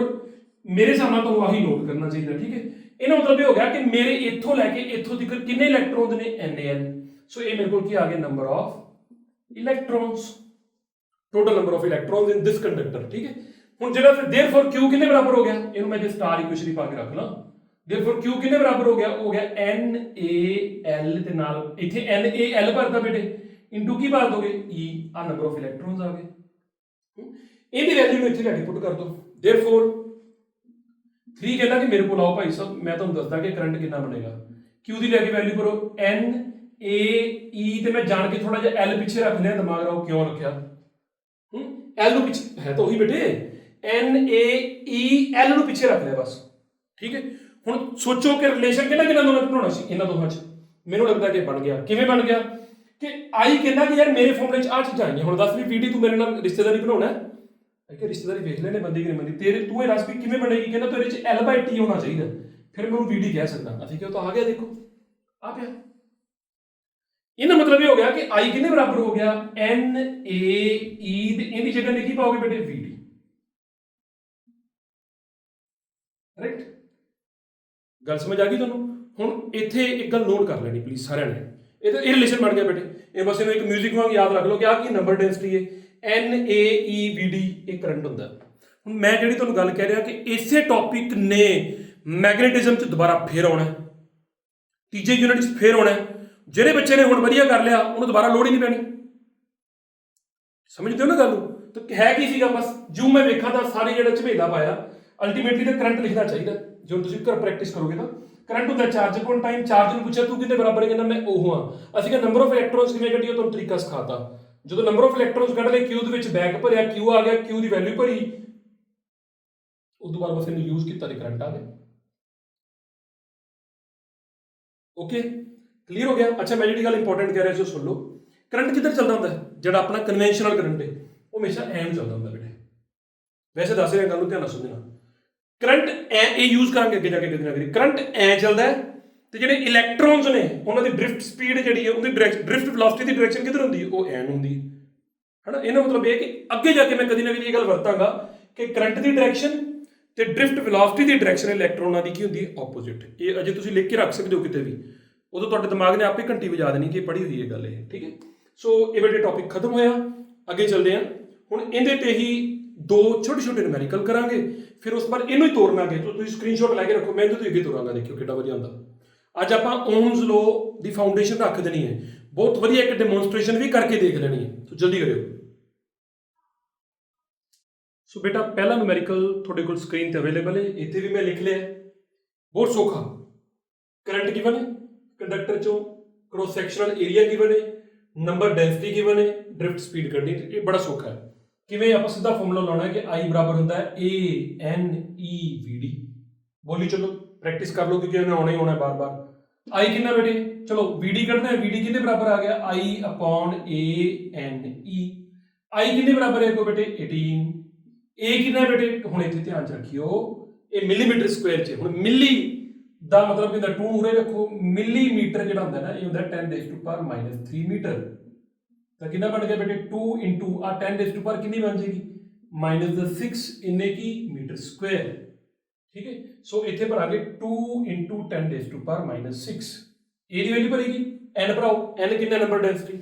ਮੇਰੇ ਹਿਸਾਬ ਨਾਲ ਤੁਹਾਨੂੰ ਆਹੀ ਨੋਟ ਕਰਨਾ ਚਾਹੀਦਾ, ਠੀਕ ਹੈ। ਇਹਦਾ ਮਤਲਬ ਇਹ ਹੋ ਗਿਆ ਕਿ ਮੇਰੇ ਇੱਥੋਂ ਲੈ ਕੇ ਇੱਥੋਂ ਤੱਕ ਕਿੰਨੇ ਇਲੈਕਟ੍ਰੋਨਸ ਨੇ? NaL। ਸੋ ਇਹ ਮੇਰੇ ਕੋਲ ਕੀ ਆ ਗਿਆ? Number of electrons, total number of electrons in this conductor, ਠੀਕ ਹੈ। ਹੁਣ ਜਿਹੜਾ ਫਿਰ देयरफॉर Q ਕਿੰਨੇ ਬਰਾਬਰ ਹੋ ਗਿਆ? ਇਹਨੂੰ ਮੈਂ ਜੇ ਸਟਾਰ ਇਕੁਏਸ਼ਨ ਹੀ ਪਾ ਕੇ ਰੱਖ ਲਾਂ, देयरफॉर Q ਕਿੰਨੇ ਬਰਾਬਰ ਹੋ ਗਿਆ? ਹੋ ਗਿਆ NaL ਦੇ ਨਾਲ ਇੱਥੇ NaL ਭਰਦਾ ਬੇਟੇ, ਇਨਟੂ ਕੀ ਭਰ ਦੋਗੇ? E। ਆ ਨੰਬਰ ਆਫ ਇਲੈਕਟ੍ਰੋਨਸ ਆ ਗਏ। ਇਹਦੀ ਵੈਲਿਊ ਨੂੰ ਇੱਥੇ ਲੈ ਕੇ ਪੁੱਟ ਕਰ ਦੋ। देयरफॉर 3 ਕਹਿੰਦਾ ਕਿ ਮੇਰੇ ਕੋਲ ਆਓ ਭਾਈ ਸਾਹਿਬ, ਮੈਂ ਤੁਹਾਨੂੰ ਦੱਸਦਾ ਕਿ ਕਰੰਟ ਕਿੰਨਾ ਬਣੇਗਾ। Q ਦੀ ਲੈ ਕੇ ਵੈਲਿਊ ਕਰੋ NaE, ਤੇ ਮੈਂ ਜਾਣ ਕੇ ਥੋੜਾ ਜਿਹਾ L ਪਿੱਛੇ ਰੱਖ ਲਿਆ, ਦਿਮਾਗ ਰਾਓ ਕਿਉਂ ਰੱਖਿਆ? L ਨੂੰ ਪਿੱਛੇ ਹੈ ਤਾਂ ਉਹੀ ਬੇਟੇ, NaEL ਨੂੰ ਪਿੱਛੇ ਰੱਖ ਲਿਆ ਬਸ, ਠੀਕ ਹੈ। ਹੁਣ ਸੋਚੋ ਕਿ ਰਿਲੇਸ਼ਨ ਕਿਹਨਾਂ ਕਿਹਨਾਂ ਦੋਨਾਂ 'ਚ ਬਣਾਉਣਾ ਸੀ? ਇਹਨਾਂ ਦੋਹਾਂ 'ਚ। ਮੈਨੂੰ ਲੱਗਦਾ ਕਿ ਬਣ ਗਿਆ। ਕਿਵੇਂ ਬਣ ਗਿਆ? ਕਿ I ਕਹਿੰਦਾ ਕਿ ਯਾਰ ਮੇਰੇ ਫਾਰਮੂਲੇ 'ਚ ਆ ਚੀਜ਼ਾਂ ਆਈਆਂ। ਹੁਣ ਦੱਸ ਵੀ VD ਤੂੰ ਮੇਰੇ ਨਾਲ ਰਿਸ਼ਤੇਦਾਰੀ ਬਣਾਉਣਾ ਹੈ ਕਿ ਰਿਸ਼ਤੇਦਾਰੀ ਵੇਖ ਲੈਣੇ ਬੰਦੇ ਕਿ ਨਹੀਂ ਬੰਦੀ ਤੇਰੇ, ਤੂੰ ਇਹ ਦੱਸ ਵੀ ਕਿਵੇਂ ਬਣੇਗੀ? ਕਹਿੰਦਾ ਤੇਰੇ 'ਚ L/T ਹੋਣਾ ਚਾਹੀਦਾ, ਫਿਰ ਮੈਂ ਉਹਨੂੰ VD ਕਹਿ ਸਕਦਾ। ਅਸੀਂ ਕਿਉਂ ਤਾਂ ਆ ਗਿਆ, ਦੇਖੋ ਆ ਪਿਆ। ਇਹਦਾ ਮਤਲਬ ਇਹ ਹੋ ਗਿਆ ਕਿ I ਕਿੰਨੇ ਬਰਾਬਰ ਹੋ ਗਿਆ? NaE, ਤੇ ਇਹਦੀ ਜਗ੍ਹਾ ਲਿਖੀ ਪਾਓਗੇ ਬੇਟੇ VD, ਰਾਈਟ। ਗੱਲ ਸਮਝ ਆ ਗਈ ਤੁਹਾਨੂੰ? ਹੁਣ ਇੱਥੇ ਇੱਕ ਗੱਲ ਨੋਟ ਕਰ ਲੈਣੀ ਪਲੀਜ਼ ਸਾਰਿਆਂ ਨੇ, ਇਹ ਰਿਲੇਸ਼ਨ ਬਣ ਗਿਆ ਬੇਟੇ। ਇਹ ਬਸ ਇਹਨੂੰ ਇੱਕ ਮਿਊਜ਼ਿਕ ਵਾਂਗ ਯਾਦ ਰੱਖ ਲਓ ਕਿ ਆਹ ਕੀ ਨੰਬਰ ਡੈਂਸਿਟੀ ਹੈ, NaEVD, ਇਹ ਕਰੰਟ ਹੁੰਦਾ। ਹੁਣ ਮੈਂ ਜਿਹੜੀ ਤੁਹਾਨੂੰ ਗੱਲ ਕਹਿ ਰਿਹਾ ਕਿ ਇਸੇ ਟੌਪਿਕ ਨੇ ਮੈਗਨੇਟਿਜ਼ਮ 'ਚ ਦੁਬਾਰਾ ਫੇਰ ਆਉਣਾ, ਤੀਜੇ ਯੂਨਿਟ 'ਚ ਫੇਰ ਆਉਣਾ। ਜਿਹੜੇ ਬੱਚੇ ਨੇ ਹੁਣ ਵਧੀਆ ਕਰ ਲਿਆ ਉਹਨੂੰ ਦੁਬਾਰਾ ਲੋੜ ਹੀ ਨਹੀਂ ਪੈਣੀ। ਸਮਝਦੇ ਹੋ ਨਾ ਗੱਲ ਨੂੰ? ਤਾਂ ਹੈ ਕੀ ਸੀਗਾ? ਬਸ ਜੋ ਮੈਂ ਵੇਖਾਂ ਤਾਂ ਸਾਰੇ ਜਿਹੜਾ ਝਵੇਲਾ ਪਾਇਆ, ਅਲਟੀਮੇਟਲੀ ਤਾਂ ਕਰੰਟ ਲਿਖਣਾ ਚਾਹੀਦਾ। ਜਦੋਂ ਤੁਸੀਂ ਘਰ ਪ੍ਰੈਕਟਿਸ ਕਰੋਗੇ ਤਾਂ ਕਰੰਟ ਹੁੰਦਾ ਚਾਰਜ ਅਪੋਨ ਟਾਈਮ। ਚਾਰਜ ਨੂੰ ਪੁੱਛਿਆ ਤੂੰ ਕਿੰਨੇ ਬਰਾਬਰ ਹੈ? ਕਹਿੰਦਾ ਮੈਂ ਉਹ ਹਾਂ। ਅਸੀਂ ਕਿਹਾ ਨੰਬਰ ਆਫ ਇਲੈਕਟ੍ਰੋਨਸ ਕਿਵੇਂ ਕੱਢੀਏ? ਤੁਹਾਨੂੰ ਤਰੀਕਾ ਸਿਖਾਤਾ। ਜਦੋਂ ਨੰਬਰ ਆਫ ਇਲੈਕਟ੍ਰੋਨਸ ਕੱਢ ਲਏ, Q ਦੇ ਵਿੱਚ ਬੈਕ ਭਰਿਆ, Q ਆ ਗਿਆ, Q ਦੀ ਵੈਲਿਊ ਭਰੀ, ਉਸ ਤੋਂ ਬਾਅਦ ਬਸ ਇਹਨੂੰ ਯੂਜ਼ ਕੀਤਾ ਤੇ ਕਰੰਟ ਆ ਗਿਆ। ਓਕੇ, ਕਲੀਅਰ ਹੋ ਗਿਆ? ਅੱਛਾ, ਮੈਂ ਜਿਹੜੀ ਗੱਲ ਇੰਪੋਰਟੈਂਟ ਕਹਿ ਰਿਹਾ ਸੀ ਉਹ ਸੁਣ ਲਓ। ਕਰੰਟ ਕਿੱਧਰ ਚੱਲਦਾ ਹੁੰਦਾ ਹੈ? ਜਿਹੜਾ ਆਪਣਾ ਕਨਵੈਨਸ਼ਨਲ ਕਰੰਟ ਹੈ ਉਹ ਹਮੇਸ਼ਾ ਐਂ ਚੱਲਦਾ ਹੁੰਦਾ ਬੇਟੇ। ਵੈਸੇ ਦੱਸ ਰਿਹਾ, ਗੱਲ ਨੂੰ ਧਿਆਨ ਨਾਲ ਸਮਝਣਾ। ਕਰੰਟ ਇਹ ਯੂਜ਼ ਕਰਾਂਗੇ ਅੱਗੇ ਜਾ ਕੇ, ਕਿਤੇ ਨਾ ਕਿਤੇ ਕਰੰਟ ਐਂ ਚੱਲਦਾ ਹੈ, ਤੇ ਜਿਹੜੇ ਇਲੈਕਟ੍ਰੋਨਸ ਨੇ ਉਹਨਾਂ ਦੀ ਡ੍ਰਿਫਟ ਸਪੀਡ ਜਿਹੜੀ ਹੈ, ਉਹਦੀ ਡ੍ਰਿਫਟ ਵੈਲੋਸਿਟੀ ਦੀ ਡਾਇਰੈਕਸ਼ਨ ਕਿੱਧਰ ਹੁੰਦੀ ਹੈ? ਉਹ ਐਨ ਹੁੰਦੀ ਹੈ ਨਾ। ਇਹਦਾ ਮਤਲਬ ਇਹ ਕਿ ਅੱਗੇ ਜਾ ਕੇ ਮੈਂ ਕਦੀ ਨਾ ਕਦੀ ਇਹ ਗੱਲ ਵਰਤਾਂਗਾ ਕਿ ਕਰੰਟ ਦੀ ਡਾਇਰੈਕਸ਼ਨ ਤੇ ਡ੍ਰਿਫਟ ਵੈਲੋਸਿਟੀ ਦੀ ਡਾਇਰੈਕਸ਼ਨ ਇਲੈਕਟ੍ਰੋਨਾਂ ਦੀ ਕੀ ਹੁੰਦੀ ਹੈ? ਆਪੋਜ਼ਿਟ। ਇਹ ਅਜੇ ਤੁਸੀਂ ਲਿਖ ਕੇ ਰੱਖ ਸਕਦੇ ਹੋ ਕਿਤੇ ਵੀ, ਉਦੋਂ ਤੁਹਾਡੇ ਦਿਮਾਗ ਨੇ ਆਪੇ ਘੰਟੀ ਵਜਾ ਦੇਣੀ ਕਿ ਪੜ੍ਹੀ ਹੋਈ ਹੈ ਗੱਲ ਇਹ, ਠੀਕ ਹੈ। ਸੋ ਇਹ ਬੇਟੇ ਟੌਪਿਕ ਖਤਮ ਹੋਇਆ, ਅੱਗੇ ਚੱਲਦੇ ਹਾਂ। ਹੁਣ ਇਹਦੇ ਤੇ ਹੀ ਦੋ ਛੋਟੇ ਛੋਟੇ ਨਿਊਮੈਰੀਕਲ ਕਰਾਂਗੇ, ਫਿਰ ਉਸ ਤੋਂ ਬਾਅਦ ਇਹਨੂੰ ਹੀ ਤੋੜਨਾਗੇ। ਤੁਸੀਂ ਸਕਰੀਨਸ਼ਾਟ ਲੈ ਕੇ ਰੱਖੋ, ਮੈਂ ਇਹਦੇ ਤੋਂ ਅੱਗੇ ਤੋਰਾਂਗਾ, ਦੇਖਿਓ ਕਿੱਡਾ ਵਧੀਆ ਹੁੰਦਾ। ਅੱਜ ਆਪਾਂ ਓਮਸ ਲਾਅ ਦੀ ਫਾਊਂਡੇਸ਼ਨ ਰੱਖ ਦੇਣੀ ਹੈ, ਬਹੁਤ ਵਧੀਆ ਇੱਕ ਡੈਮੋਨਸਟ੍ਰੇਸ਼ਨ ਵੀ ਕਰਕੇ ਦੇਖ ਲੈਣੀ ਹੈ, ਸੋ ਜਲਦੀ ਕਰਿਓ। ਸੋ ਬੇਟਾ ਪਹਿਲਾ ਨਿਊਮੈਰੀਕਲ ਤੁਹਾਡੇ ਕੋਲ ਸਕਰੀਨ ਤੇ ਅਵੇਲੇਬਲ ਹੈ, ਇੱਥੇ ਵੀ ਮੈਂ ਲਿਖ ਲਿਆ, ਬਹੁਤ ਸੌਖਾ। ਕਰੰਟ ਗਿਵਨ ਹੈ ਕੰਡਕਟਰ ਚੋਂ, ਕ੍ਰੋਸ ਸੈਕਸ਼ਨਲ ਏਰੀਆ ਗਿਵਨ ਹੈ, ਨੰਬਰ ਡੈਂਸਿਟੀ ਗਿਵਨ ਹੈ, ਡ੍ਰਿਫਟ ਸਪੀਡ ਕੱਢਣੀ। ਇਹ ਬੜਾ ਸੌਖਾ ਹੈ। ਕਿਵੇਂ? ਆਪਾਂ ਸਿੱਧਾ ਫਾਰਮੂਲਾ ਲਾਉਣਾ ਹੈ ਕਿ I ਬਰਾਬਰ ਹੁੰਦਾ ਹੈ ANEVD। ਬੋਲੀ ਚਲੋ ਪ੍ਰੈਕਟਿਸ ਕਰ ਲਓ ਕਿਉਂਕਿ ਉਹਨੇ ਆਉਣਾ ਹੀ ਆਉਣਾ ਬਾਰ-ਬਾਰ। I ਕਿੰਨਾ ਬੇਟੇ? ਚਲੋ VD ਕੱਢਣਾ ਹੈ, VD ਕਿੰਨੇ ਬਰਾਬਰ ਆ ਗਿਆ? I/ANE। I ਕਿੰਨੇ ਬਰਾਬਰ ਹੈ ਕੋ ਬੇਟੇ? 18। A ਕਿੰਨਾ ਬੇਟੇ? ਹੁਣ ਇੱਥੇ ਧਿਆਨ ਚ ਰੱਖਿਓ, ਇਹ ਮਿਲੀਮੀਟਰ ਸਕੁਆਇਰ ਚ। ਹੁਣ ਮਿਲੀ ਦਾ ਮਤਲਬ ਕਿ 2 ਮੂਰੇ ਰੱਖੋ, ਮਿਲੀਮੀਟਰ ਜਿਹੜਾ ਹੁੰਦਾ ਨਾ ਇਹ ਹੁੰਦਾ 10⁻³ ਮੀਟਰ। ਤਾਂ ਕਿੰਨਾ ਬਣ ਗਿਆ ਬੇਟੇ? 2 ਇੰਟੂ ਆ 10⁻³ ਕਿੰਨੀ ਬਣ ਜਾਏਗੀ? -6 ਇੰਨੇ ਕੀ ਮੀਟਰ ਸਕੁਆਇਰ, ਠੀਕ ਹੈ। ਸੋ ਇੱਥੇ ਭਰਾਂਗੇ 2 ਇੰਟੂ 10⁻⁻6। ਇਹ ਦੀ ਵੈਲਿਊ ਭਰੇਗੀ, n ਭਰਾਓ। n ਕਿੰਨਾ ਨੰਬਰ ਡੈਂਸਿਟੀ?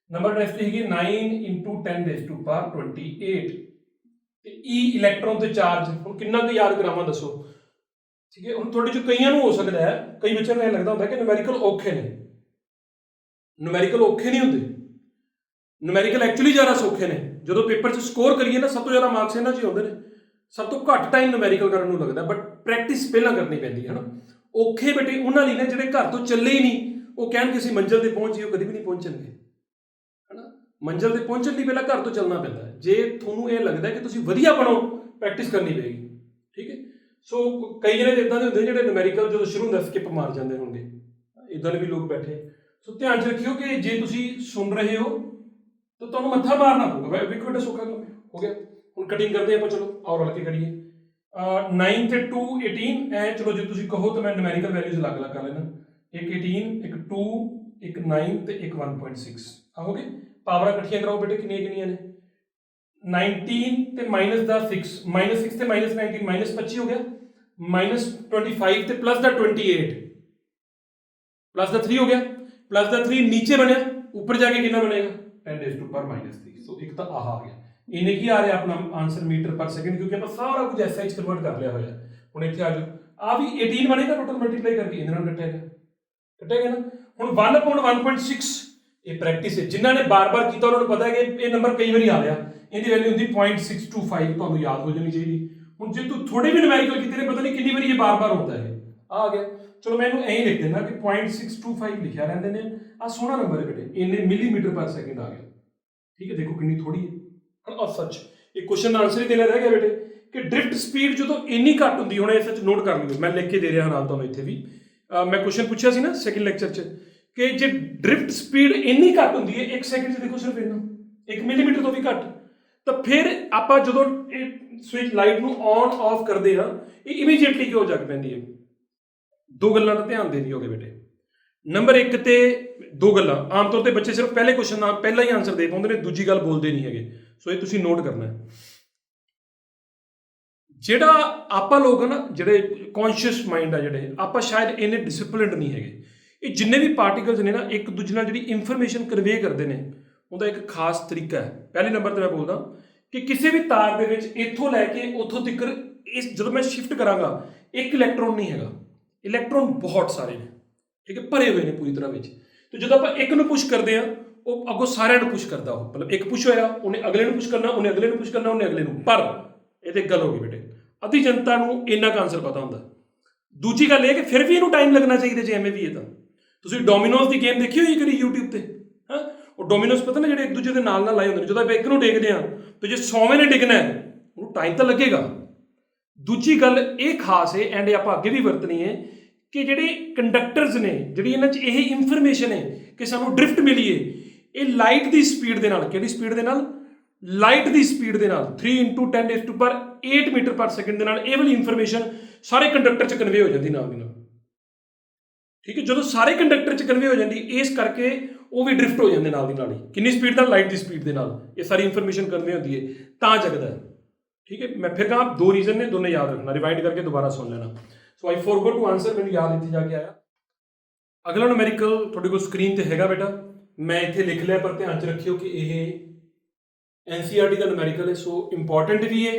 ਨੰਬਰ ਡੈਂਸਿਟੀ ਹੈਗੀ 9 ਇੰਟੂ 10⁻28। ਤੇ E ਇਲੈਕਟ੍ਰੋਨ ਤੇ ਚਾਰਜ, ਹੁਣ ਕਿੰਨਾ ਕੁ ਯਾਦ ਕਰਾਵਾਂ ਦੱਸੋ, ਠੀਕ ਹੈ। ਹੁਣ ਤੁਹਾਡੇ ਚ ਕਈਆਂ ਨੂੰ ਹੋ ਸਕਦਾ ਹੈ, ਕਈ ਬੱਚਿਆਂ ਨੂੰ ਇਹ ਲੱਗਦਾ ਹੁੰਦਾ ਕਿ ਨਿਊਮੈਰੀਕਲ ਔਖੇ ਨੇ। ਨਿਊਮੈਰੀਕਲ ਔਖੇ ਨਹੀਂ ਹੁੰਦੇ, ਨਿਊਮੈਰੀਕਲ ਐਕਚੁਅਲੀ ਜ਼ਿਆਦਾ ਸੌਖੇ ਨੇ। ਜਦੋਂ ਪੇਪਰ 'ਚ ਸਕੋਰ ਕਰੀਏ ਨਾ, ਸਭ ਤੋਂ ਜ਼ਿਆਦਾ ਮਾਰਕਸ ਇਹਨਾਂ 'ਚ ਹੀ ਆਉਂਦੇ ਨੇ। ਸਭ ਤੋਂ ਘੱਟ ਟਾਈਮ ਨੂਮੈਰੀਕਲ ਕਰਨ ਨੂੰ ਲੱਗਦਾ, ਬਟ ਪ੍ਰੈਕਟਿਸ ਪਹਿਲਾਂ ਕਰਨੀ ਪੈਂਦੀ ਹੈ ਨਾ। ਔਖੇ ਬੇਟੇ ਉਹਨਾਂ ਲਈ ਨੇ ਜਿਹੜੇ ਘਰ ਤੋਂ ਚੱਲੇ ਹੀ ਨਹੀਂ, ਉਹ ਕਹਿਣ ਕਿ ਅਸੀਂ ਮੰਜ਼ਿਲ ਤੇ ਪਹੁੰਚ ਜਾਈਏ, ਉਹ ਕਦੇ ਵੀ ਨਹੀਂ ਪਹੁੰਚਣਗੇ, ਹੈ ਨਾ। ਮੰਜ਼ਿਲ ਤੇ ਪਹੁੰਚਣ ਲਈ ਪਹਿਲਾਂ ਘਰ ਤੋਂ ਚੱਲਣਾ ਪੈਂਦਾ। ਜੇ ਤੁਹਾਨੂੰ ਇਹ ਲੱਗਦਾ ਕਿ ਤੁਸੀਂ ਵਧੀਆ ਬਣੋ, ਪ੍ਰੈਕਟਿਸ ਕਰਨੀ ਪਏਗੀ, ਠੀਕ ਹੈ। ਸੋ ਕਈ ਜਣੇ ਇੱਦਾਂ ਦੇ ਹੁੰਦੇ ਜਿਹੜੇ ਨੂਮੈਰੀਕਲ ਜਦੋਂ ਸ਼ੁਰੂ ਹੁੰਦਾ ਸਕਿਪ ਮਾਰ ਜਾਂਦੇ ਹੋਣਗੇ, ਇੱਦਾਂ ਦੇ ਵੀ ਲੋਕ ਬੈਠੇ। ਸੋ ਧਿਆਨ 'ਚ ਰੱਖਿਓ ਕਿ ਜੇ ਤੁਸੀਂ ਸੁਣ ਰਹੇ ਹੋ ਤਾਂ ਤੁਹਾਨੂੰ ਮੱਥਾ ਮਾਰਨਾ ਪਊਗਾ। ਵੇਖੋ ਬੇਟਾ ਸੌਖਾ ਕੰਮ ਹੋ ਗਿਆ। ਹੁਣ ਕਟਿੰਗ ਕਰਦੇ ਆਪਾਂ, ਚਲੋ ਆਓ ਰਲ ਕੇ ਕਰੀਏ। 9 ਤੇ 2 18 ਐ। ਚਲੋ ਜੇ ਤੁਸੀਂ ਕਹੋ ਤਾਂ ਮੈਂ ਨੂਮੈਰੀਕਲ ਵੈਲਿਊਜ਼ ਅਲੱਗ-ਅਲੱਗ ਕਰ ਲੈਣਾ। ਇੱਕ 18, ਇੱਕ 2, ਇੱਕ 9 ਤੇ ਇੱਕ 1.6 ਆ ਹੋ ਗਏ। ਪਾਵਰਾਂ ਇਕੱਠੀਆਂ ਕਰਾਓ ਬੇਟੇ, ਕਿੰਨੀਆਂ ਨੇ? 19 ਤੇ ਮਾਈਨਸ ਦਾ 6, -6 ਤੇ -19 -25 ਹੋ ਗਿਆ, -25 ਤੇ ਪਲੱਸ ਦਾ 28 ਪਲੱਸ ਦਾ 3 ਹੋ ਗਿਆ, ਪਲੱਸ ਦਾ 3 ਨੀਚੇ ਬਣਿਆ, ਉੱਪਰ ਜਾ ਕੇ ਕਿੰਨਾ ਬਣੇਗਾ? 10⁻³ ਸੋ ਇੱਕ ਤਾਂ ਆਹ ਆ ਗਿਆ। ਇਹਨੇ ਕੀ ਆ ਰਿਹਾ ਆਪਣਾ ਆਨਸਰ ਮੀਟਰ ਪਰ ਸੈਕਿੰਡ, ਕਿਉਂਕਿ ਆਪਾਂ ਸਾਰਾ ਕੁਝ ਐਸਆਈ 'ਚ ਕਨਵਰਟ ਕਰ ਲਿਆ ਹੋਇਆ। ਹੁਣ ਇੱਥੇ ਆ ਜਾਓ, ਆ ਵੀ 18 ਬਣੇਗਾ ਟੋਟਲ ਮਲਟੀਪਲਾਈ ਕਰਕੇ, ਇਹਦੇ ਨਾਲ ਕੱਟੇਗਾ ਨਾ। ਹੁਣ 1/1.6 ਇਹ ਪ੍ਰੈਕਟਿਸ ਹੈ। ਜਿਨ੍ਹਾਂ ਨੇ ਬਾਰ-ਬਾਰ ਕੀਤਾ ਉਹਨਾਂ ਨੂੰ ਪਤਾ ਹੈ ਕਿ ਇਹ ਨੰਬਰ ਕਈ ਵਾਰੀ ਆ ਰਿਹਾ। ਇਹਦੀ ਵੈਲਿਊ ਹੁੰਦੀ 0.625, ਤੁਹਾਨੂੰ ਯਾਦ ਹੋ ਜਾਣੀ ਚਾਹੀਦੀ। ਹੁਣ ਜੇ ਤੂੰ ਥੋੜੇ ਵੀ ਨੂਮੈਰੀਕਲ ਕੀਤੇ ਨੇ, ਪਤਾ ਨਹੀਂ ਕਿੰਨੀ ਵਾਰੀ ਇਹ ਬਾਰ-ਬਾਰ ਹੁੰਦਾ ਹੈ। ਆ ਗਿਆ, ਚਲੋ ਮੈਂ ਇਹਨੂੰ ਐਂ ਲਿਖ ਦਿੰਦਾ ਕਿ 0.625 ਲਿਖਿਆ ਰਹਿੰਦੇ ਨੇ। ਆ ਸੋਹਣਾ ਨੰਬਰ ਹੈ ਬੇਟੇ, ਇੰਨੇ ਮਿਲੀਮੀਟਰ ਪਰ ਸੈਕਿੰਡ ਆ ਗਿਆ, ਠੀਕ ਹੈ। ਦੇਖੋ ਕਿੰਨੀ ਥੋੜੀ ਹੈ। ਔਰ ਸੱਚ ਇਹ ਕੁਐਸਚਨ ਦਾ ਆਨਸਰ ਹੀ ਦੇਣਾ ਰਹਿ ਗਿਆ ਬੇਟੇ ਕਿ ਡ੍ਰਿਫਟ ਸਪੀਡ ਜਦੋਂ ਇੰਨੀ ਘੱਟ ਹੁੰਦੀ, ਹੁਣ ਇਹ ਸੱਚ ਨੋਟ ਕਰ ਲਿਓ, ਮੈਂ ਲਿਖ ਕੇ ਦੇ ਰਿਹਾ ਨਾਲ ਤੁਹਾਨੂੰ ਇੱਥੇ ਵੀ। ਮੈਂ ਕੁਐਸਚਨ ਪੁੱਛਿਆ ਸੀ ਨਾ ਸੈਕਿੰਡ ਲੈਕਚਰ 'ਚ ਕਿ ਜੇ ਡ੍ਰਿਫਟ ਸਪੀਡ ਇੰਨੀ ਘੱਟ ਹੁੰਦੀ ਹੈ, 1 ਸੈਕਿੰਡ 'ਚ ਦੇਖੋ ਸਿਰਫ ਇੰਨਾ, 1 ਮਿਲੀਮੀਟਰ ਤੋਂ ਵੀ ਘੱਟ, ਤਾਂ ਫਿਰ ਆਪਾਂ ਜਦੋਂ ਇਹ ਸਵਿਚ ਲਾਈਟ ਨੂੰ ਔਨ ਆਫ ਕਰਦੇ ਹਾਂ, ਇਹ ਇਮੀਡੀਏਟਲੀ ਕਿਉਂ ਜਗ ਪੈਂਦੀ ਹੈ? ਦੋ ਗੱਲਾਂ ਦਾ ਧਿਆਨ ਦੇ ਦਿਓਗੇ ਬੇਟੇ। ਨੰਬਰ 1 ਤੇ ਦੋ ਗੱਲਾਂ ਆਮ ਤੌਰ ਤੇ ਬੱਚੇ ਸਿਰਫ ਪਹਿਲੇ ਕੁਐਸਚਨ ਦਾ ਪਹਿਲਾ ਹੀ ਆਨਸਰ ਦੇ ਪਾਉਂਦੇ ਨੇ, ਦੂਜੀ ਗੱਲ ਬੋਲਦੇ ਨਹੀਂ ਹੈਗੇ। ਸੋ ਇਹ ਤੁਸੀਂ ਨੋਟ ਕਰਨਾ ਹੈ। ਜਿਹੜਾ ਆਪਾਂ ਲੋਕ ਹਨ ਨਾ, ਜਿਹੜੇ ਕੌਨਸ਼ੀਅਸ ਮਾਈਂਡ ਆ, ਜਿਹੜੇ ਆਪਾਂ ਸ਼ਾਇਦ ਇੰਨੇ ਡਿਸਿਪਲਿਨਡ ਨਹੀਂ ਹੈਗੇ। ਇਹ ਜਿੰਨੇ ਵੀ ਪਾਰਟੀਕਲਸ ਨੇ ਨਾ, ਇੱਕ ਦੂਜੇ ਨਾਲ ਜਿਹੜੀ ਇਨਫੋਰਮੇਸ਼ਨ ਕਨਵੇ ਕਰਦੇ ਨੇ, ਉਹਦਾ ਇੱਕ ਖਾਸ ਤਰੀਕਾ ਹੈ। ਪਹਿਲੇ ਨੰਬਰ ਤੇ ਮੈਂ ਬੋਲਦਾ ਕਿ ਕਿਸੇ ਵੀ ਤਾਰ ਦੇ ਵਿੱਚ ਇੱਥੋਂ ਲੈ ਕੇ ਉੱਥੋਂ ਤੱਕ ਇਸ ਜਦੋਂ ਮੈਂ ਸ਼ਿਫਟ ਕਰਾਂਗਾ, ਇੱਕ ਇਲੈਕਟ੍ਰੋਨ ਨਹੀਂ ਹੈਗਾ, ਇਲੈਕਟ੍ਰੋਨ ਬਹੁਤ ਸਾਰੇ ਨੇ, ਠੀਕ ਹੈ, ਭਰੇ ਹੋਏ ਨੇ ਪੂਰੀ ਤਰ੍ਹਾਂ ਵਿੱਚ। ਤੇ ਜਦੋਂ ਆਪਾਂ ਇੱਕ ਨੂੰ ਪੁਸ਼ ਕਰਦੇ ਹਾਂ, ਉਹ ਅੱਗੋਂ ਸਾਰਿਆਂ ਨੂੰ ਪੁਸ਼ ਕਰਦਾ। ਉਹ ਮਤਲਬ ਇੱਕ ਪੁਸ਼ ਹੋਇਆ, ਉਹਨੇ ਅਗਲੇ ਨੂੰ ਪੁਸ਼ ਕਰਨਾ, ਉਹਨੇ ਅਗਲੇ ਨੂੰ ਪੁਸ਼ ਕਰਨਾ, ਉਹਨੇ ਅਗਲੇ ਨੂੰ। ਪਰ ਇਹ ਤੇ ਗੱਲ ਹੋ ਗਈ ਬੇਟੇ, ਅੱਧੀ ਜਨਤਾ ਨੂੰ ਇੰਨਾ ਕੁ ਆਨਸਰ ਪਤਾ ਹੁੰਦਾ। ਦੂਜੀ ਗੱਲ ਇਹ ਕਿ ਫਿਰ ਵੀ ਇਹਨੂੰ ਟਾਈਮ ਲੱਗਣਾ ਚਾਹੀਦਾ ਜੇ ਐਵੇਂ ਵੀ ਹੈ ਤਾਂ। ਤੁਸੀਂ ਡੋਮੀਨੋਜ਼ ਦੀ ਗੇਮ ਦੇਖੀ ਹੋਈ ਕਦੀ YouTube ਤੇ? ਹਾਂ, ਉਹ ਡੋਮੀਨੋਜ਼ ਪਤਾ ਨਾ ਜਿਹੜੇ ਇੱਕ ਦੂਜੇ ਦੇ ਨਾਲ ਲਾਏ ਹੁੰਦੇ ਨੇ, ਜਦੋਂ ਆਪਾਂ ਇੱਕ ਨੂੰ ਡੇਗਦੇ ਹਾਂ ਤੇ ਜੇ 100ਵੇਂ ਨੇ ਡਿੱਗਣਾ ਉਹਨੂੰ ਟਾਈਮ ਤਾਂ ਲੱਗੇਗਾ। ਦੂਜੀ ਗੱਲ ਇਹ ਖਾਸ ਹੈ, ਐਂਡ ਇਹ ਆਪਾਂ ਅੱਗੇ ਵੀ ਵਰਤਣੀ ਹੈ, ਕਿ ਜਿਹੜੇ ਕੰਡਕਟਰਸ ਨੇ, ਜਿਹੜੀ ਇਹਨਾਂ 'ਚ ਇਹ ਇਨਫੋਰਮੇਸ਼ਨ ਹੈ ਕਿ ਸਾਨੂੰ ਡ੍ਰਿਫਟ ਮਿਲੀ ਹੈ, ਇਹ ਲਾਈਟ ਦੀ ਸਪੀਡ ਦੇ ਨਾਲ, ਕਿਹੜੀ ਸਪੀਡ ਦੇ ਨਾਲ? ਲਾਈਟ ਦੀ ਸਪੀਡ ਦੇ ਨਾਲ 3 × 10⁸ ਮੀਟਰ ਪਰ ਸੈਕਿੰਡ ਦੇ ਨਾਲ ਇਹ ਵਾਲੀ ਇਨਫੋਰਮੇਸ਼ਨ ਸਾਰੇ ਕੰਡਕਟਰ 'ਚ ਕਨਵੇ ਹੋ ਜਾਂਦੀ ਨਾਲ ਦੀ ਨਾਲ, ਠੀਕ ਹੈ। ਜਦੋਂ ਸਾਰੇ ਕੰਡਕਟਰ 'ਚ ਕਨਵੇ ਹੋ ਜਾਂਦੀ, ਇਸ ਕਰਕੇ ਉਹ ਵੀ ਡ੍ਰਿਫਟ ਹੋ ਜਾਂਦੇ ਨਾਲ ਦੀ ਨਾਲ ਹੀ। ਕਿੰਨੀ ਸਪੀਡ ਨਾਲ? ਲਾਈਟ ਦੀ ਸਪੀਡ ਦੇ ਨਾਲ ਇਹ ਸਾਰੀ ਇਨਫੋਰਮੇਸ਼ਨ ਕਨਵੇ ਹੁੰਦੀ ਹੈ, ਤਾਂ ਜਗਦਾ ਹੈ, ਠੀਕ ਹੈ। ਮੈਂ ਫਿਰ ਕਹਾਂ ਦੋ ਰੀਜ਼ਨ ਨੇ, ਦੋਨੇ ਯਾਦ ਰੱਖਣਾ, ਰਿਵਾਈਂਡ ਕਰਕੇ ਦੁਬਾਰਾ ਸੁਣ ਲੈਣਾ। ਸੋ ਆਈ ਫੋਰਗੋਟ ਟੂ ਆਨਸਰ, ਮੈਨੂੰ ਯਾਦ ਇੱਥੇ ਜਾ ਕੇ ਆਇਆ। ਅਗਲਾ ਨੂਮੈਰੀਕਲ ਤੁਹਾਡੇ ਕੋਲ ਸਕਰੀਨ ਤੇ ਹੈਗਾ ਬੇਟਾ, ਮੈਂ ਇੱਥੇ ਲਿਖ ਲਿਆ, ਪਰ ਧਿਆਨ 'ਚ ਰੱਖਿਓ ਕਿ ਇਹ NCERT ਦਾ ਨੂਮੈਰੀਕਲ ਹੈ, ਸੋ ਇੰਪੋਰਟੈਂਟ ਵੀ ਹੈ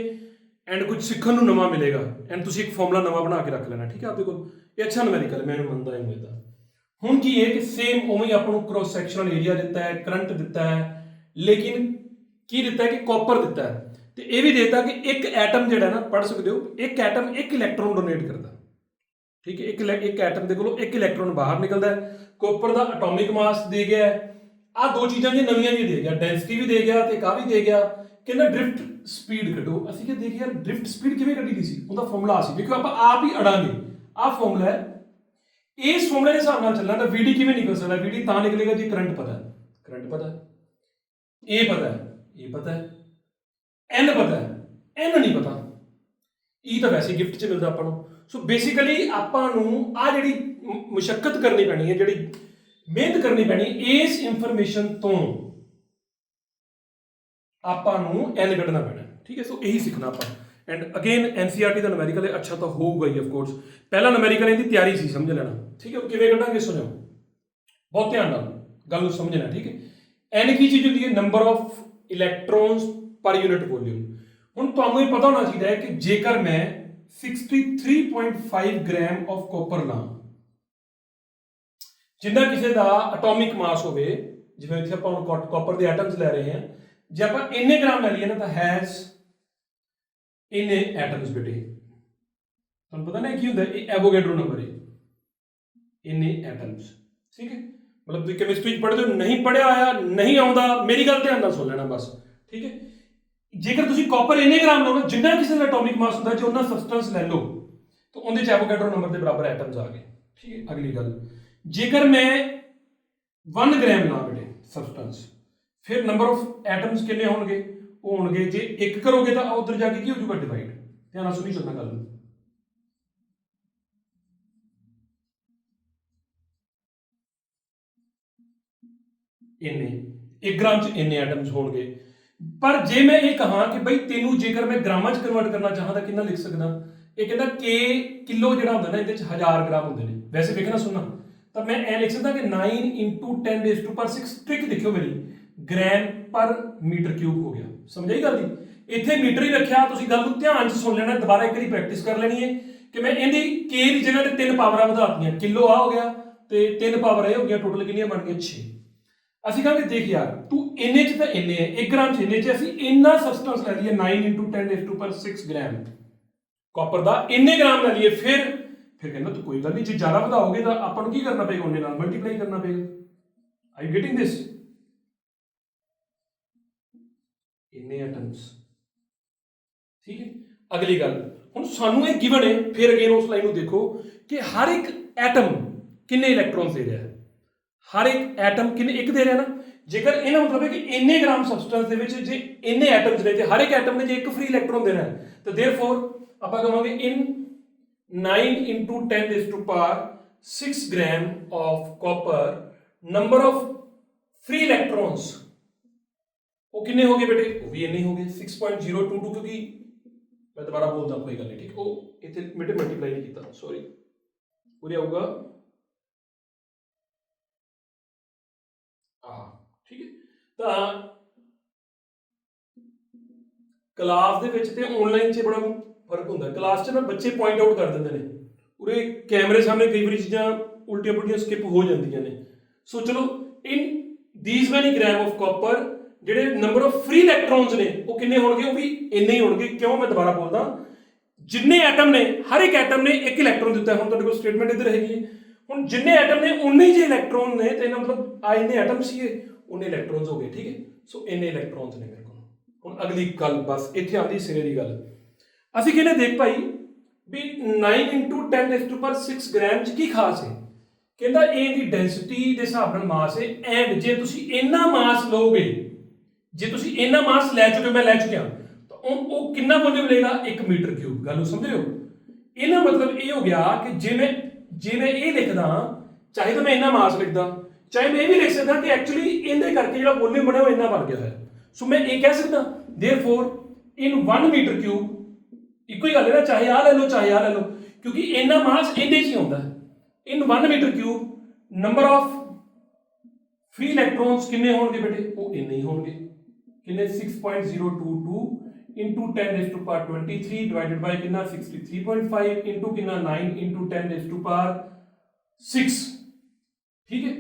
ਐਂਡ ਕੁਝ ਸਿੱਖਣ ਨੂੰ ਨਵਾਂ ਮਿਲੇਗਾ। ਐਂਡ ਤੁਸੀਂ ਇੱਕ ਫਾਰਮੂਲਾ ਨਵਾਂ ਬਣਾ ਕੇ ਰੱਖ ਲੈਣਾ, ਠੀਕ ਹੈ, ਆਪਦੇ ਕੋਲ। ਇਹ ਅੱਛਾ ਨੂਮੈਰੀਕਲ ਹੈ, ਮੈਂ ਇਹਨੂੰ ਮੰਨਦਾ ਹਾਂ ਇਹਦਾ। ਹੁਣ ਕੀ ਹੈ ਕਿ ਸੇਮ ਉਵੇਂ ਹੀ ਆਪਾਂ ਨੂੰ ਕ੍ਰੋਸ ਸੈਕਸ਼ਨਲ ਏਰੀਆ ਦਿੱਤਾ ਹੈ, ਕਰੰਟ ਦਿੱਤਾ ਹੈ, ਲੇਕਿਨ ਕੀ ਦਿੱਤਾ ਹੈ ਕਿ ਕਾਪਰ ਦਿੱਤਾ ਹੈ, ਤੇ ਇਹ ਵੀ ਦਿੱਤਾ ਕਿ ਇੱਕ ਐਟਮ ਜਿਹੜਾ ਨਾ, ਪੜ੍ਹ ਸਕਦੇ ਹੋ, ਇੱਕ ਐਟਮ ਇੱਕ ਇਲੈਕਟ੍ਰੋਨ ਡੋਨੇਟ ਕਰਦਾ, ਠੀਕ ਹੈ। ਇੱਕ ਐਟਮ ਦੇ ਕੋਲੋਂ ਇੱਕ ਇਲੈਕਟ੍ਰੋਨ ਬਾਹਰ ਨਿਕਲਦਾ ਹੈ। ਕਾਪਰ ਦਾ ਐਟੋਮਿਕ ਮਾਸ ਦੇ ਗਿਆ, ਆਹ ਦੋ ਚੀਜ਼ਾਂ ਜੇ ਨਵੀਆਂ ਵੀ ਦੇ ਗਿਆ, ਡੈਂਸਿਟੀ ਵੀ ਦੇ ਗਿਆ ਤੇ ਕਾਹ ਵੀ ਦੇ ਗਿਆ। ਕਹਿੰਦਾ ਡ੍ਰਿਫਟ ਸਪੀਡ ਕੱਢੋ। ਅਸੀਂ ਕਿਹਾ ਦੇਖ ਯਾਰ ਡ੍ਰਿਫਟ ਸਪੀਡ ਕਿਵੇਂ ਕੱਢੀ ਦੀ ਸੀ, ਉਹਦਾ ਫਾਰਮੂਲਾ ਸੀ, ਦੇਖੋ ਆਪਾਂ ਆਪ ਹੀ ਅੜਾਂਗੇ। ਆਹ ਫਾਰਮੂਲਾ ਹੈ, ਇਸ ਫਾਰਮੂਲੇ ਦੇ ਹਿਸਾਬ ਨਾਲ ਚੱਲਣਾ ਤਾਂ VD ਕਿਵੇਂ ਨਿਕਲ ਸਕਦਾ? VD ਤਾਂ ਨਿਕਲੇਗਾ ਜੇ ਕਰੰਟ ਪਤਾ ਹੈ, ਕਰੰਟ ਪਤਾ ਹੈ, ਇਹ ਪਤਾ ਹੈ, ਇਹ ਪਤਾ ਹੈ, N ਪਤਾ ਹੈ, N ਨਹੀਂ ਪਤਾ। E ਤਾਂ ਵੈਸੇ ਗਿਫਟ 'ਚ ਮਿਲਦਾ ਆਪਾਂ ਨੂੰ। ਸੋ ਬੇਸਿਕਲੀ ਆਪਾਂ ਨੂੰ ਆਹ ਜਿਹੜੀ ਮੁਸ਼ੱਕਤ ਕਰਨੀ ਪੈਣੀ ਹੈ, ਜਿਹੜੀ ਮਿਹਨਤ ਕਰਨੀ ਪੈਣੀ, ਇਸ ਇਨਫੋਰਮੇਸ਼ਨ ਤੋਂ ਆਪਾਂ ਨੂੰ N ਕੱਢਣਾ ਪੈਣਾ, ਠੀਕ ਹੈ। ਸੋ ਇਹੀ ਸਿੱਖਣਾ ਆਪਾਂ। And again NCERT the numerical ਹੈ, ਅੱਛਾ ਤਾਂ ਹੋਊਗਾ ਹੀ ਆਫਕੋਰਸ। ਪਹਿਲਾ ਨੂਮੈਰੀਕਲ ਇਹਦੀ ਤਿਆਰੀ ਸੀ, ਸਮਝ ਲੈਣਾ, ਠੀਕ ਹੈ। ਕਿਵੇਂ ਕੱਢਾਂਗੇ ਸੁਣਿਓ ਬਹੁਤ ਧਿਆਨ ਨਾਲ, ਗੱਲ ਨੂੰ ਸਮਝਣਾ, ਠੀਕ ਹੈ। N ਕੀ ਚੀਜ਼ ਹੁੰਦੀ ਹੈ? ਨੰਬਰ ਆਫ ਇਲੈਕਟ੍ਰੋਨਸ ਪਰ ਯੂਨਿਟ ਵੋਲਿਊਮ। ਹੁਣ ਤੁਹਾਨੂੰ ਇਹ ਪਤਾ ਹੋਣਾ ਚਾਹੀਦਾ ਹੈ ਕਿ ਜੇਕਰ ਮੈਂ 63.5 ਗ੍ਰਾਮ ਆਫ ਕਾਪਰ ਲਾਂ, ਜਿੰਨਾ ਕਿਸੇ ਦਾ ਐਟੋਮਿਕ ਮਾਸ ਹੋਵੇ, ਜਿਵੇਂ ਇੱਥੇ ਆਪਾਂ ਹੁਣ ਕਾਪਰ ਦੇ ਐਟਮਸ ਲੈ ਰਹੇ ਹਾਂ, ਜੇ ਆਪਾਂ ਇੰਨੇ ਗ੍ਰਾਮ ਲੈ ਲਈਏ ਨਾ ਤਾਂ ਹੈਜ਼ ਇੰਨੇ ਐਟਮਸ ਬੇਟੇ, ਤੁਹਾਨੂੰ ਪਤਾ ਨਾ ਕੀ ਹੁੰਦਾ, ਇਹ ਐਵੋਗੈਡਰੋ ਨੰਬਰ ਹੈ, ਇੰਨੇ ਐਟਮਸ। ਠੀਕ ਹੈ, ਮਤਲਬ ਤੁਸੀਂ ਕੈਮਿਸਟਰੀ ਪੜ੍ਹਦੇ ਹੋ, ਨਹੀਂ ਪੜ੍ਹਿਆ ਹੋਇਆ, ਨਹੀਂ ਆਉਂਦਾ, ਮੇਰੀ ਗੱਲ ਧਿਆਨ ਨਾਲ ਸੁਣ ਲੈਣਾ ਬਸ। ਠੀਕ ਹੈ, ਜੇਕਰ ਤੁਸੀਂ ਕਾਪਰ ਇੰਨੇ ਗ੍ਰਾਮ ਲਓ ਨਾ, ਜਿੰਨਾ ਕਿਸੇ ਦਾ ਐਟੋਮਿਕ ਮਾਸ ਹੁੰਦਾ, ਜੇ ਉਹਨਾਂ ਸਬਸਟੈਂਸ ਲੈ ਲਓ ਤਾਂ ਉਹਦੇ ਚ ਐਵੋਗੈਡਰੋ ਨੰਬਰ ਦੇ ਬਰਾਬਰ ਐਟਮਸ ਆ ਗਏ। ਠੀਕ ਹੈ, ਅਗਲੀ ਗੱਲ, ਜੇਕਰ ਮੈਂ 1 ਗ੍ਰਾਮ ਲਾ ਬੇਟੇ ਸਬਸਟੈਂਸ, ਫਿਰ ਨੰਬਰ ਆਫ ਐਟਮਸ ਕਿੰਨੇ ਹੋਣਗੇ? ਉਹ ਹੋਣਗੇ, ਜੇ 1 ਕਰੋਗੇ ਤਾਂ ਉਧਰ ਜਾ ਕੇ ਕੀ ਹੋ ਜਾਊਗਾ? ਡਿਵਾਈਡ। ਧਿਆਨ ਨਾਲ ਸੁਣੀ ਚੱਲਣਾ ਗੱਲ ਨੂੰ। ਇੰਨੇ 1 ਗ੍ਰਾਮ ਚ ਇੰਨੇ ਐਟਮਸ ਹੋਣਗੇ। ਪਰ ਜੇ ਮੈਂ ਇਹ ਕਹਾਂ ਕਿ ਬਈ ਤੈਨੂੰ ਜੇਕਰ ਮੈਂ ਗ੍ਰਾਮਾਂ ਚ ਕਨਵਰਟ ਕਰਨਾ ਚਾਹਾਂ ਤਾਂ ਕਿੰਨਾ ਲਿਖ ਸਕਦਾ? ਇਹ ਕਹਿੰਦਾ ਕਿ ਕਿਲੋ ਜਿਹੜਾ ਹੁੰਦਾ ਨਾ, ਇਹਦੇ ਚ 1000 ਗ੍ਰਾਮ ਹੁੰਦੇ ਨੇ। ਵੈਸੇ ਵੇਖਣਾ ਸੁਣਨਾ ਤਾਂ ਮੈਂ ਇਹ ਲਿਖ ਸਕਦਾ ਕਿ 9 × 10⁻⁶ ਟ੍ਰਿਕ ਦੇਖਿਓ ਮੇਰੀ, ਗ੍ਰਾਮ ਪਰ ਮੀਟਰ ਕਿਊਬ ਹੋ ਗਿਆ। ਸਮਝਾਈ ਗੱਲ ਦੀ? ਇੱਥੇ ਮੀਟਰ ਹੀ ਰੱਖਿਆ, ਤੁਸੀਂ ਗੱਲ ਨੂੰ ਧਿਆਨ ਚ ਸੁਣ ਲੈਣਾ, ਦੁਬਾਰਾ ਇੱਕ ਵਾਰੀ ਪ੍ਰੈਕਟਿਸ ਕਰ ਲੈਣੀ ਹੈ ਕਿ ਮੈਂ ਇਹਦੀ ਕੇ ਦੀ ਜਗ੍ਹਾ ਤੇ 3 ਪਾਵਰਾਂ ਵਧਾਤੀਆਂ, ਕਿਲੋ ਆ ਹੋ ਗਿਆ ਤੇ 3 ਪਾਵਰ ਇਹ ਹੋ ਗਿਆ, ਟੋਟਲ ਕਿੰਨੀਆਂ ਬਣ ਗਈਆਂ? 6। ਅਸੀਂ ਕਹਾਂਗੇ ਦੇਖ ਯਾਰ ਤੂੰ ਇੰਨੇ ਚ ਤਾਂ ਇੰਨੇ ਹੈ, 1 ਗ੍ਰਾਮ ਚ ਇੰਨੇ ਚ, ਅਸੀਂ ਇੰਨਾ ਸਬਸਟੈਂਸ ਲੈ ਲਈਏ 9 × 10⁻⁶ ਗ੍ਰਾਮ ਕਾਪਰ ਦਾ, ਇੰਨੇ ਗ੍ਰਾਮ ਲੈ ਲਈਏ। ਫਿਰ ਕਹਿੰਦਾ ਤੂੰ ਕੋਈ ਗੱਲ ਨਹੀਂ, ਜੇ ਜ਼ਿਆਦਾ ਵਧਾਓਗੇ ਤਾਂ ਆਪਾਂ ਨੂੰ ਕੀ ਕਰਨਾ ਪਏਗਾ? ਉਹਨੇ ਨਾਲ ਮਲਟੀਪਲਾਈ ਕਰਨਾ ਪਏਗਾ। ਆਰ ਯੂ ਗੈਟਿੰਗ ਦਿਸ? ਇੰਨੇ ਐਟਮਸ। ਠੀਕ ਹੈ, ਅਗਲੀ ਗੱਲ, ਹੁਣ ਸਾਨੂੰ ਇਹ ਗਿਵਨ ਹੈ, ਫਿਰ ਅਗੇਨ ਉਸ ਲਾਈਨ ਨੂੰ ਦੇਖੋ ਕਿ ਹਰ ਇੱਕ ਐਟਮ ਕਿੰਨੇ ਇਲੈਕਟ੍ਰੋਨਸ ਦੇ ਰਿਹਾ ਹੈ। ਹਰ ਇੱਕ ਐਟਮ ਕਿੰਨੇ? 1 ਦੇ ਰਿਹਾ ਨਾ। ਜੇਕਰ ਇਹਦਾ ਮਤਲਬ ਹੈ ਕਿ ਇੰਨੇ ਗ੍ਰਾਮ ਸਬਸਟੈਂਸ ਦੇ ਵਿੱਚ ਜੇ ਇੰਨੇ ਐਟਮਸ ਨੇ, ਤੇ ਹਰ ਇੱਕ ਐਟਮ ਨੇ ਜੇ ਇੱਕ ਫ੍ਰੀ ਇਲੈਕਟ੍ਰੋਨ ਦੇਣਾ ਹੈ, ਤਾਂ ਦੇਅਰਫੋਰ ਆਪਾਂ ਕਹਾਂਗੇ ਇਨ 9 × 10⁻⁶ gram of copper, number of free electrons ਉਹ ਕਿੰਨੇ ਹੋ ਗਏ ਬੇਟੇ? ਉਹ ਵੀ ਇੰਨੇ ਹੋ ਗਏ 6.022, ਕਿਉਂਕਿ ਮੈਂ ਦੁਬਾਰਾ ਬੋਲਦਾ ਕੋਈ ਗੱਲ ਨਹੀਂ। ਠੀਕ, ਉਹ ਇੱਥੇ ਬੇਟੇ ਮਲਟੀਪਲਾਈ ਨਹੀਂ ਕੀਤਾ, ਸੌਰੀ, ਪੂਰੇ ਆਊਗਾ ਠੀਕ ਹੈ। ਤਾਂ ਕਲਾਸ ਦੇ ਵਿੱਚ ਤੇ ਆਨਲਾਈਨ 'ਚ ਬੜਾ ਫਰਕ ਹੁੰਦਾ। ਕਲਾਸ 'ਚ ਨਾ ਬੱਚੇ ਪੁਆਇੰਟ ਆਊਟ ਕਰ ਦਿੰਦੇ ਨੇ, ਉਰੇ ਕੈਮਰੇ ਸਾਹਮਣੇ ਕਈ ਵਾਰੀ ਚੀਜ਼ਾਂ ਉਲਟੀਆਂ ਪੁਲਟੀਆਂ ਸਕਿਪ ਹੋ ਜਾਂਦੀਆਂ ਨੇ। ਸੋ ਚਲੋ, ਇਨ ਥੀਸ ਮੈਨੀ ਗ੍ਰਾਮ ਆਫ ਕਾਪਰ ਜਿਹੜੇ ਨੰਬਰ ਆਫ ਫ੍ਰੀ ਇਲੈਕਟ੍ਰੋਨਸ ਨੇ ਉਹ ਕਿੰਨੇ ਹੋਣਗੇ? ਉਹ ਵੀ ਇੰਨੇ ਹੀ ਹੋਣਗੇ। ਕਿਉਂ? ਮੈਂ ਦੁਬਾਰਾ ਬੋਲਦਾ, ਜਿੰਨੇ ਐਟਮ ਨੇ, ਹਰ ਇੱਕ ਐਟਮ ਨੇ 1 ਇਲੈਕਟ੍ਰੋਨ ਦਿੱਤਾ। ਹੁਣ ਤੁਹਾਡੇ ਕੋਲ ਸਟੇਟਮੈਂਟ ਇੱਧਰ ਹੈਗੀ ਹੈ। ਹੁਣ ਜਿੰਨੇ ਐਟਮ ਨੇ ਉਨੇ ਹੀ ਜੇ ਇਲੈਕਟ੍ਰੋਨ ਨੇ, ਤੇ ਇਹਦਾ ਮਤਲਬ ਆ ਇੰਨੇ ਐਟਮ ਸੀਗੇ, ਉਨੇ ਇਲੈਕਟ੍ਰੋਨਸ ਹੋ ਗਏ। ਠੀਕ ਹੈ, ਸੋ ਇੰਨੇ ਇਲੈਕਟ੍ਰੋਨਸ ਨੇ ਮੇਰੇ ਕੋਲ। ਹੁਣ ਅਗਲੀ ਗੱਲ, ਬਸ ਇੱਥੇ ਆਉਂਦੀ ਸਿਰੇ ਦੀ ਗੱਲ। ਅਸੀਂ ਕਹਿੰਦੇ ਦੇਖ ਭਾਈ ਵੀ 9 × 10⁻⁶ ਗ੍ਰਾਮ ਚ ਕੀ ਖਾਸ ਹੈ? ਕਹਿੰਦਾ ਇਹ ਦੀ ਡੈਂਸਿਟੀ ਦੇ ਹਿਸਾਬ ਨਾਲ ਮਾਸ ਹੈ। ਐਂਡ ਜੇ ਤੁਸੀਂ ਇੰਨਾ ਮਾਸ ਲਓਗੇ, ਜੇ ਤੁਸੀਂ ਇੰਨਾ ਮਾਸ ਲੈ ਚੁੱਕੇ, ਮੈਂ ਲੈ ਚੁੱਕਿਆ, ਤਾਂ ਉਹ ਕਿੰਨਾ ਮੁੱਲ ਮਿਲੇਗਾ? 1 ਮੀਟਰ ਕਿਊਬ। ਗੱਲ ਨੂੰ ਸਮਝ ਰਹੇ ਹੋ? ਇਹਦਾ ਮਤਲਬ ਇਹ ਹੋ ਗਿਆ ਕਿ ਜੇ ਮੈਂ ਇਹ ਲਿਖਦਾ, ਚਾਹੇ ਤਾਂ ਮੈਂ ਇੰਨਾ ਮਾਸ ਲਿਖਦਾ, ਚਾਹੇ ਮੈਂ ਇਹ ਵੀ ਲਿਖ ਸਕਦਾ ਕਿ ਐਕਚੁਅਲੀ ਇਹਦੇ ਕਰਕੇ ਜਿਹੜਾ ਵੋਲਿਊਮ ਬਣਿਆ ਉਹ ਇੰਨਾ ਬਣ ਗਿਆ ਹੋਇਆ। ਸੋ ਮੈਂ ਇਹ ਕਹਿ ਸਕਦਾ ਦੇਅਰਫੋਰ ਇਨ 1 ਮੀਟਰ ਕਿਊਬ, ਇੱਕੋ ਹੀ ਗੱਲ ਹੈ ਨਾ, ਚਾਹੇ ਆਹ ਲੈ ਲਓ ਚਾਹੇ ਆਹ ਲੈ ਲਓ, ਕਿਉਂਕਿ ਇੰਨਾ ਮਾਸ ਇਹਦੇ 'ਚ ਹੀ ਆਉਂਦਾ। In 1 metre cube number of free electrons ਕਿੰਨੇ ਹੋਣਗੇ ਬੇਟੇ? ਉਹ ਇੰਨੇ ਹੀ ਹੋਣਗੇ। ਕਿੰਨੇ? 6.022 × 10⁻23 ਡਿਵਾਈਡਡ ਬਾਈ ਕਿੰਨਾ? 63.5 ਇੰਟੂ ਕਿੰਨਾ? 9 × 10⁻6। ਠੀਕ ਹੈ,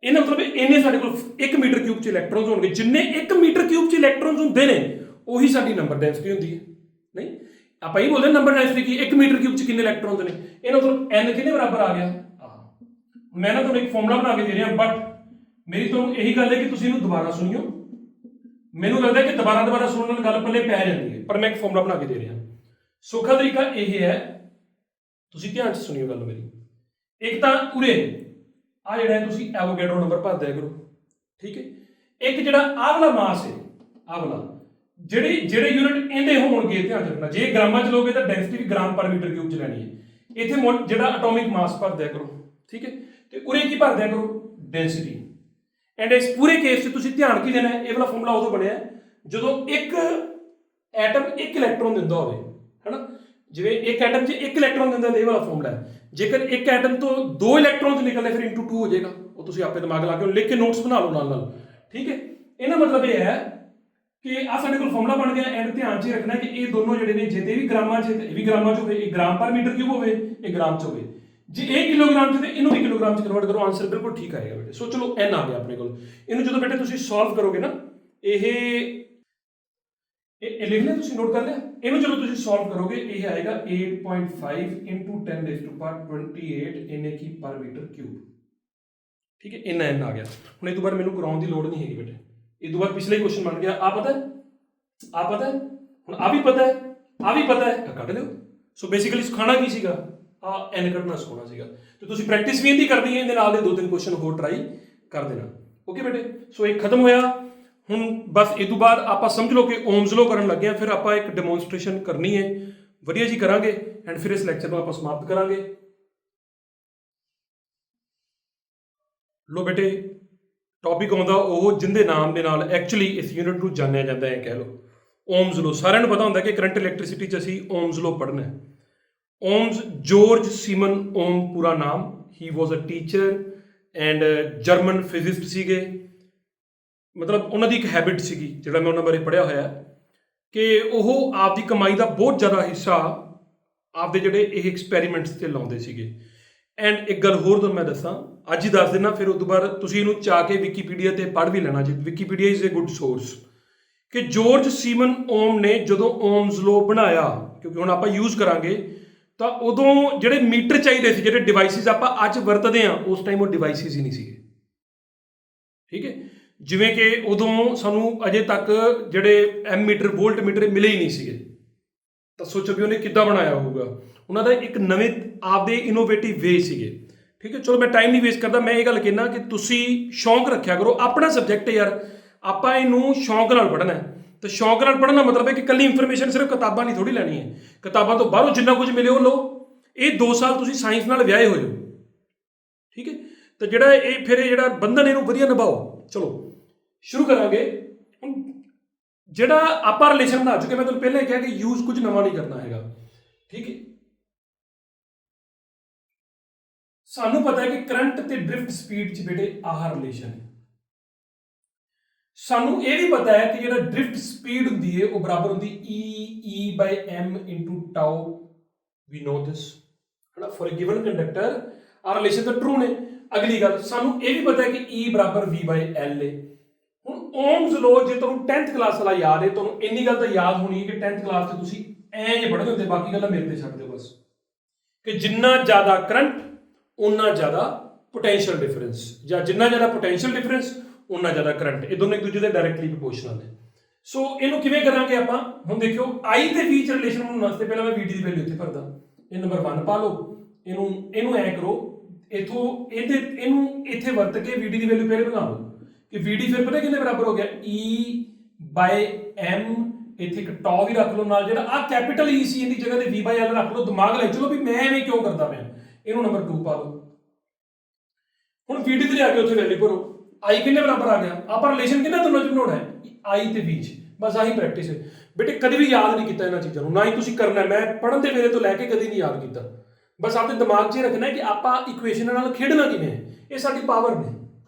ਇਹਦਾ ਮਤਲਬ ਇੰਨੇ ਸਾਡੇ ਕੋਲ 1 ਮੀਟਰ ਕਿਊਬ ਚ ਇਲੈਕਟ੍ਰੋਨਸ ਹੋਣਗੇ। ਜਿੰਨੇ 1 ਮੀਟਰ ਕਿਊਬ ਚ ਇਲੈਕਟ੍ਰੋਨਸ ਹੁੰਦੇ ਨੇ, ਉਹੀ ਸਾਡੀ ਨੰਬਰ ਡੈਂਸਿਟੀ ਹੁੰਦੀ ਹੈ। ਨਹੀਂ, ਆਪਾਂ ਇਹ ਬੋਲਦੇ ਨੰਬਰ ਡੈਂਸਿਟੀ ਕੀ? 1 ਮੀਟਰ ਕਿਊਬ ਚ ਕਿੰਨੇ ਇਲੈਕਟ੍ਰੋਨਸ ਨੇ, ਇਹਦਾ ਮਤਲਬ n ਕਿੰਨੇ ਬਰਾਬਰ ਆ ਗਿਆ? ਮੈਂ ਨਾ ਤੁਹਾਨੂੰ ਇੱਕ ਫਾਰਮੂਲਾ ਬਣਾ ਕੇ ਦੇ ਰਿਹਾ, ਬਟ ਮੇਰੀ ਤੁਹਾਨੂੰ ਇਹੀ ਗੱਲ ਹੈ ਕਿ ਤੁਸੀਂ ਇਹਨੂੰ ਦੁਬਾਰਾ ਸੁਣਿਓ। ਮੈਨੂੰ ਲੱਗਦਾ ਕਿ ਦੁਬਾਰਾ ਸੁਣਨ ਨਾਲ ਗੱਲ ਪੱਲੇ ਪੈ ਜਾਂਦੀ ਹੈ, ਪਰ ਮੈਂ ਇੱਕ ਫਾਰਮੂਲਾ ਬਣਾ ਕੇ ਦੇ ਰਿਹਾ। ਸੌਖਾ ਤਰੀਕਾ ਇਹ ਹੈ, ਤੁਸੀਂ ਧਿਆਨ ਚ ਸੁਣਿਓ ਗੱਲ ਮੇਰੀ। ਇੱਕ ਤਾਂ ਉਰੇ ਆ ਜਿਹੜਾ ਹੈ ਤੁਸੀਂ ਐਵੋਗੈਡਰੋ ਨੰਬਰ ਭਰ ਦਿਆ ਕਰੋ। ਠੀਕ ਹੈ, ਇੱਕ ਜਿਹੜਾ ਆਹ ਵਾਲਾ ਮਾਸ ਹੈ, ਆਹ ਵਾਲਾ ਜਿਹੜੇ ਯੂਨਿਟ ਇਹਦੇ ਹੋਣਗੇ ਧਿਆਨ ਰੱਖਣਾ। ਜੇ ਗ੍ਰਾਮਾਂ ਚ ਲੋਗੇ ਤਾਂ ਡੈਂਸਿਟੀ ਵੀ ਗ੍ਰਾਮ ਪਰ ਮੀਟਰ ਕਿਊਬ ਚ ਲੈਣੀ ਹੈ। ਇੱਥੇ ਜਿਹੜਾ ਐਟੋਮਿਕ ਮਾਸ ਭਰ ਦਿਆ ਕਰੋ। ਠੀਕ ਹੈ, ਤੇ ਉਰੇ ਕੀ ਭਰ ਦਿਆ ਕਰੋ? ਡੈਂਸਿਟੀ। ਐਂਡ ਇਸ ਪੂਰੇ ਕੇਸ 'ਚ ਤੁਸੀਂ ਧਿਆਨ ਕੀ ਦੇਣਾ? ਇਹ ਵਾਲਾ ਫਾਰਮੂਲਾ ਉਦੋਂ ਬਣਿਆ ਜਦੋਂ ਇੱਕ ਐਟਮ 1 ਇਲੈਕਟ੍ਰੋਨ ਦਿੰਦਾ ਹੋਵੇ, ਹੈਨਾ। ਜਿਵੇਂ ਇੱਕ ਐਟਮ 'ਚ 1 ਇਲੈਕਟ੍ਰੋਨ ਦਿੰਦਾ ਤਾਂ ਇਹ ਵਾਲਾ ਫਾਰਮੂਲਾ ਹੈ। ਜੇਕਰ ਇੱਕ ਐਟਮ ਤੋਂ 2 ਇਲੈਕਟ੍ਰੋਨਸ ਨਿਕਲਦੇ ਫਿਰ × 2 ਹੋ ਜਾਏਗਾ। ਉਹ ਤੁਸੀਂ ਆਪੇ ਦਿਮਾਗ ਲਾ ਕੇ ਲਿਖ ਕੇ ਨੋਟਸ ਬਣਾ ਲਓ ਨਾਲ। ਠੀਕ ਹੈ, ਇਹਦਾ ਮਤਲਬ ਇਹ ਹੈ ਕਿ ਆ ਸਾਡੇ ਕੋਲ ਫਾਰਮੂਲਾ ਬਣ ਗਿਆ। ਐਂਡ ਧਿਆਨ 'ਚ ਰੱਖਣਾ ਕਿ ਇਹ ਦੋਨੋਂ ਜਿਹੜੇ ਨੇ, ਜੇ ਤੇ ਵੀ ਗ੍ਰਾਮਾਂ 'ਚ ਤੇ ਇਹ ਵੀ ਗ੍ਰਾਮਾਂ 'ਚ ਹੋਵੇ, ਇਹ ਗ੍ਰਾਮ ਪਰ ਮੀਟਰ ਕਿਊਬ ਹੋਵੇ, ਇਹ ਗ੍ਰਾਮ 'ਚ ਹੋਵੇ। ਜੇ ਇਹ ਕਿਲੋਗ੍ਰਾਮ 'ਚ ਤੇ ਇਹਨੂੰ ਵੀ ਕਿਲੋਗ੍ਰਾਮ 'ਚ ਕਨਵਰਟ ਕਰੋ, ਆਨਸਰ ਬਿਲਕੁਲ ਠੀਕ ਆਏਗਾ ਬੇਟੇ। ਸੋ ਚਲੋ n ਆ ਗਿਆ ਆਪਣੇ ਕੋਲ। ਇਹਨੂੰ ਜਦੋਂ ਬੇਟੇ ਤੁਸੀਂ ਸੋਲਵ ਕਰੋਗੇ ਨਾ, ਇਹ ਇਹ ਲਿਖ ਲਿਆ ਤੁਸੀਂ, ਨੋਟ ਕਰ ਲਿਆ ਇਹਨੂੰ। ਜਦੋਂ ਤੁਸੀਂ ਸੋਲਵ ਕਰੋਗੇ ਇਹ ਆਏਗਾ 8.5 into 10 raised to power 28 ਇੰਨੇ ਕੀ ਪਰ ਮੀਟਰ ਕਿਊਬ। ਠੀਕ ਹੈ, ਇੰਨਾ ਆ ਗਿਆ। ਹੁਣ ਇਹ ਤੋਂ ਬਾਅਦ ਮੈਨੂੰ ਕਰਾਉਣ ਦੀ ਲੋੜ ਨਹੀਂ ਹੈਗੀ ਬੇਟੇ। ਇਹ ਤੋਂ ਬਾਅਦ ਪਿਛਲੇ ਕੁਐਸਚਨ ਬਣ ਗਿਆ ਆ ਪਤਾ ਹੈ, ਆ ਪਤਾ ਹੈ, ਹੁਣ ਆ ਵੀ ਪਤਾ ਹੈ, ਆ ਵੀ ਪਤਾ ਹੈ, ਕੱਢ ਲਿਓ। ਸੋ ਬੇਸਿਕਲੀ ਸਿਖਾਉਣਾ ਕੀ ਸੀਗਾ, ਆ ਐਨ ਕੱਢਣਾ ਸਿਖਾਉਣਾ ਸੀਗਾ। ਤੇ ਤੁਸੀਂ ਪ੍ਰੈਕਟਿਸ ਵੀ ਇਹਦੀ ਕਰਨੀ ਹੈ, ਇਹਦੇ ਨਾਲ ਦੇ 2-3 ਕੁਐਸਚਨ ਹੋਰ ਟਰਾਈ ਕਰ ਦੇਣਾ। ਓਕੇ ਬੇਟੇ, ਸੋ ਇਹ ਖਤਮ ਹੋਇਆ। ਹੁਣ ਬਸ ਇਹ ਤੋਂ ਬਾਅਦ ਆਪਾਂ ਸਮਝ ਲਓ ਕਿ ਓਮਸ ਲੋ ਕਰਨ ਲੱਗੇ ਆ। ਫਿਰ ਆਪਾਂ ਇੱਕ ਡੈਮੋਨਸਟ੍ਰੇਸ਼ਨ ਕਰਨੀ ਹੈ, ਵਧੀਆ ਜੀ ਕਰਾਂਗੇ, ਐਂਡ ਫਿਰ ਇਸ ਲੈਕਚਰ ਨੂੰ ਆਪਾਂ ਸਮਾਪਤ ਕਰਾਂਗੇ। ਲੋ ਬੇਟੇ, ਟੌਪਿਕ ਆਉਂਦਾ ਉਹ ਜਿੰਦੇ ਨਾਮ ਦੇ ਨਾਲ ਐਕਚੁਅਲੀ ਇਸ ਯੂਨਿਟ ਨੂੰ ਜਾਣਿਆ ਜਾਂਦਾ ਹੈ, ਕਹਿ ਲਓ ਓਮਸ ਲੋ। ਸਾਰਿਆਂ ਨੂੰ ਪਤਾ ਹੁੰਦਾ ਕਿ ਕਰੰਟ ਇਲੈਕਟ੍ਰਿਸਿਟੀ 'ਚ ਅਸੀਂ ਓਮਸ ਲੋ ਪੜ੍ਹਨਾ ਹੈ। ਓਮਸ, ਜੋਰਜ ਸੀਮਨ ਓਮ ਪੂਰਾ ਨਾਮ। ਹੀ ਵਾਜ਼ ਅ ਟੀਚਰ ਐਂਡ ਜਰਮਨ ਫਿਜ਼ਿਸਟ ਸੀਗੇ। ਮਤਲਬ ਉਹਨਾਂ ਦੀ ਇੱਕ ਹੈਬਿਟ ਸੀਗੀ, ਜਿਹੜਾ ਮੈਂ ਉਹਨਾਂ ਬਾਰੇ ਪੜ੍ਹਿਆ ਹੋਇਆ, ਕਿ ਉਹ ਆਪਦੀ ਕਮਾਈ ਦਾ ਬਹੁਤ ਜ਼ਿਆਦਾ ਹਿੱਸਾ ਆਪਦੇ ਜਿਹੜੇ ਇਹ ਐਕਸਪੈਰੀਮੈਂਟਸ 'ਤੇ ਲਾਉਂਦੇ ਸੀਗੇ। ਐਂਡ ਇੱਕ ਗੱਲ ਹੋਰ ਤੁਹਾਨੂੰ ਮੈਂ ਦੱਸਾਂ, ਅੱਜ ਹੀ ਦੱਸ ਦਿੰਦਾ, ਫਿਰ ਉਸ ਤੋਂ ਬਾਅਦ ਤੁਸੀਂ ਇਹਨੂੰ ਚਾਹ ਕੇ ਵਿਕੀਪੀਡੀਆ 'ਤੇ ਪੜ੍ਹ ਵੀ ਲੈਣਾ ਜੀ। Wikipedia is a good source. ਕਿ ਜੋਰਜ ਸੀਮਨ ਓਮ ਨੇ ਜਦੋਂ ਓਮਸ ਲੋ ਬਣਾਇਆ, ਕਿਉਂਕਿ ਹੁਣ ਆਪਾਂ ਯੂਜ਼ ਕਰਾਂਗੇ, ਤਾਂ ਉਦੋਂ ਜਿਹੜੇ ਮੀਟਰ ਚਾਹੀਦੇ ਸੀ, ਜਿਹੜੇ ਡਿਵਾਈਸਿਸ ਆਪਾਂ ਅੱਜ ਵਰਤਦੇ ਹਾਂ, ਉਸ ਟਾਈਮ ਉਹ ਡਿਵਾਈਸਿਸ ਹੀ ਨਹੀਂ ਸੀਗੇ। ਠੀਕ ਹੈ, ਜਿਵੇਂ ਕਿ ਉਦੋਂ ਸਾਨੂੰ ਅਜੇ ਤੱਕ ਜਿਹੜੇ ਐਮੀਟਰ, ਵੋਲਟ ਮੀਟਰ ਮਿਲੇ ਹੀ ਨਹੀਂ ਸੀਗੇ। ਤਾਂ ਸੋਚੋ ਵੀ ਉਹਨੇ ਕਿੱਦਾਂ ਬਣਾਇਆ ਹੋਊਗਾ। ਉਹਨਾਂ ਦਾ ਇੱਕ ਨਵੇਂ ਆਪਦੇ ਇਨੋਵੇਟਿਵ ਵੇ ਸੀਗੇ। ਠੀਕ ਹੈ, ਚਲੋ ਮੈਂ ਟਾਈਮ ਨਹੀਂ ਵੇਸਟ ਕਰਦਾ। ਮੈਂ ਇਹ ਗੱਲ ਕਹਿਣਾ ਕਿ ਤੁਸੀਂ ਸ਼ੌਂਕ ਰੱਖਿਆ ਕਰੋ, ਆਪਣਾ ਸਬਜੈਕਟ ਯਾਰ, ਆਪਾਂ ਇਹਨੂੰ ਸ਼ੌਂਕ ਨਾਲ ਪੜ੍ਹਨਾ ਹੈ। ਤਾਂ ਸ਼ੌਂਕ ਨਾਲ ਪੜ੍ਹਨ ਦਾ ਮਤਲਬ ਹੈ ਕਿ ਇਕੱਲੀ ਇਨਫੋਰਮੇਸ਼ਨ ਸਿਰਫ ਕਿਤਾਬਾਂ ਨਹੀਂ ਥੋੜੀ ਲੈਣੀ ਹੈ, ਕਿਤਾਬਾਂ ਤੋਂ ਬਾਹਰੋਂ ਜਿੰਨਾ ਕੁਝ ਮਿਲੇ ਉਹ ਲਓ। ਇਹ 2 ਸਾਲ ਤੁਸੀਂ ਸਾਇੰਸ ਨਾਲ ਵਿਆਹੇ ਹੋਏ ਹੋ। ਠੀਕ ਹੈ, ਤਾਂ ਜਿਹੜਾ ਇਹ ਫਿਰ ਇਹ ਜਿਹੜਾ ਬੰਧਨ, ਇਹਨੂੰ ਵਧੀਆ ਨਿਭਾਓ। ਚਲੋ ਸ਼ੁਰੂ ਕਰਾਂਗੇ। ਹੁਣ ਜਿਹੜਾ ਆਪਾਂ ਰਿਲੇਸ਼ਨ ਬਣਾ ਚੁੱਕੇ, ਮੈਂ ਤੁਹਾਨੂੰ ਪਹਿਲਾਂ ਹੀ ਕਿਹਾ ਕਿ ਯੂਜ਼ ਕੁਝ ਨਵਾਂ ਨਹੀਂ ਕਰਨਾ ਹੈਗਾ। ਠੀਕ ਹੈ, ਸਾਨੂੰ ਪਤਾ ਹੈ ਕਿ ਕਰੰਟ ਤੇ ਡ੍ਰਿਫਟ ਸਪੀਡ 'ਚ ਬੇਟੇ ਆਹ ਰਿਲੇਸ਼ਨ ਹੈ। ਸਾਨੂੰ ਇਹ ਵੀ ਪਤਾ ਹੈ ਕਿ ਜਿਹੜਾ ਡ੍ਰਿਫਟ ਸਪੀਡ ਹੁੰਦੀ ਹੈ ਉਹ ਬਰਾਬਰ ਹੁੰਦੀ E/m into tau। ਵੀ ਨੋ ਦਿਸ ਹੈ ਨਾ, ਫॉर ਅ ਗਿਵਨ ਕੰਡਕਟਰ ਆਹ ਰਿਲੇਸ਼ਨ ਤਾਂ ਟਰੂ ਨੇ। ਅਗਲੀ ਗੱਲ, ਸਾਨੂੰ ਇਹ ਵੀ ਪਤਾ ਹੈ ਕਿ E ਬਰਾਬਰ V/L ਹੈ। ਹੁਣ ਓਮਸ ਲੋ ਜੇ ਤੁਹਾਨੂੰ 10th ਕਲਾਸ ਵਾਲਾ ਯਾਦ ਹੈ, ਤੁਹਾਨੂੰ ਇੰਨੀ ਗੱਲ ਤਾਂ ਯਾਦ ਹੋਣੀ ਹੈ ਕਿ 10th ਕਲਾਸ 'ਚ ਤੁਸੀਂ ਐਂ ਜੇ ਪੜ੍ਹਦੇ ਹੁੰਦੇ, ਬਾਕੀ ਗੱਲਾਂ ਮੇਰੇ ਤੇ ਛੱਡ ਦਿਓ ਬਸ। ਕਿ ਜਿੰਨਾ ਜ਼ਿਆਦਾ ਕਰੰਟ ਉਨਾ ਜ਼ਿਆਦਾ ਪੋਟੈਂਸ਼ੀਅਲ ਡਿਫਰੈਂਸ, ਜਾਂ ਜਿੰਨਾ ਜ਼ਿਆਦਾ ਪੋਟੈਂਸ਼ੀਅਲ ਡਿਫਰੈਂਸ ਉਨਾ ਜ਼ਿਆਦਾ ਕਰੰਟ। ਇਹ ਦੋਨੋਂ ਇੱਕ ਦੂਜੇ ਦੇ ਡਾਇਰੈਕਟਲੀ ਪ੍ਰੋਪੋਰਸ਼ਨਲ ਨੇ। ਸੋ ਇਹਨੂੰ ਕਿਵੇਂ ਕਰਾਂਗੇ ਆਪਾਂ? ਹੁਣ ਦੇਖਿਓ, I ਤੇ V 'ਚ ਰਿਲੇਸ਼ਨ ਬਣਾਉਣ ਵਾਸਤੇ ਪਹਿਲਾਂ ਮੈਂ VD ਦੀ ਵੈਲਿਊ ਇੱਥੇ ਭਰਦਾ। ਇਹ ਨੰਬਰ 1 ਪਾ ਲਓ। ਇਹਨੂੰ ਐਂ ਕਰੋ, ਇਥੋਂ ਇਹਨੂੰ ਇੱਥੇ ਵਰਤ ਕੇ VD ਦੀ ਵੈਲਿਊ ਪਹਿਲੇ ਬਣਾ ਲਓ ਕਿ VD ਫਿਰ ਪਤਾ ਕਿੰਨੇ ਬਰਾਬਰ ਹੋ ਗਿਆ, E/m। ਇੱਥੇ ਇੱਕ ਟੌ ਵੀ ਰੱਖ ਲਓ ਨਾਲ, ਜਿਹੜਾ ਆ ਕੈਪੀਟਲ E ਸੀ ਇਹਦੀ ਜਗ੍ਹਾ ਤੇ V/L ਰੱਖ ਲਓ। ਦਿਮਾਗ ਲੈ ਚਲੋ ਵੀ ਮੈਂ ਐਵੇਂ ਕਿਉਂ ਕਰਦਾ ਪਿਆ। ਇਹਨੂੰ ਨੰਬਰ 2 ਪਾ ਲਓ। ਹੁਣ VD ਤੇ ਜਾ ਕੇ ਉੱਥੇ ਵੈਲਿਊ ਭਰੋ। I ਕਿੰਨੇ ਬਰਾਬਰ ਆ ਗਿਆ। ਆਪਾਂ ਰਿਲੇਸ਼ਨ ਕਿੰਨਾ ਦੋਨਾਂ ਚ ਬਣਾਉਣਾ ਹੈ, I ਤੇ V 'ਚ। ਬਸ ਆਹੀ ਪ੍ਰੈਕਟਿਸ ਹੈ ਬੇਟੇ। ਕਦੇ ਵੀ ਯਾਦ ਨਹੀਂ ਕੀਤਾ ਇਹਨਾਂ ਚੀਜ਼ਾਂ ਨੂੰ, ਨਾ ਹੀ ਤੁਸੀਂ ਕਰਨਾ। ਮੈਂ ਪੜ੍ਹਨ ਦੇ ਵੇਲੇ ਤੋਂ ਲੈ ਕੇ ਕਦੀ ਨਹੀਂ ਯਾਦ ਕੀਤਾ। ਬਸ ਆਪਣੇ ਦਿਮਾਗ 'ਚ ਰੱਖਣਾ ਹੈ ਕਿ ਆਪਾਂ ਇਕੁਏਸ਼ਨਾਂ ਨਾਲ ਖੇਡਣਾ ਕਿਵੇਂ ਹੈ। ਇਹ ਸਾਡੀ ਪਾਵਰ ਨੇ।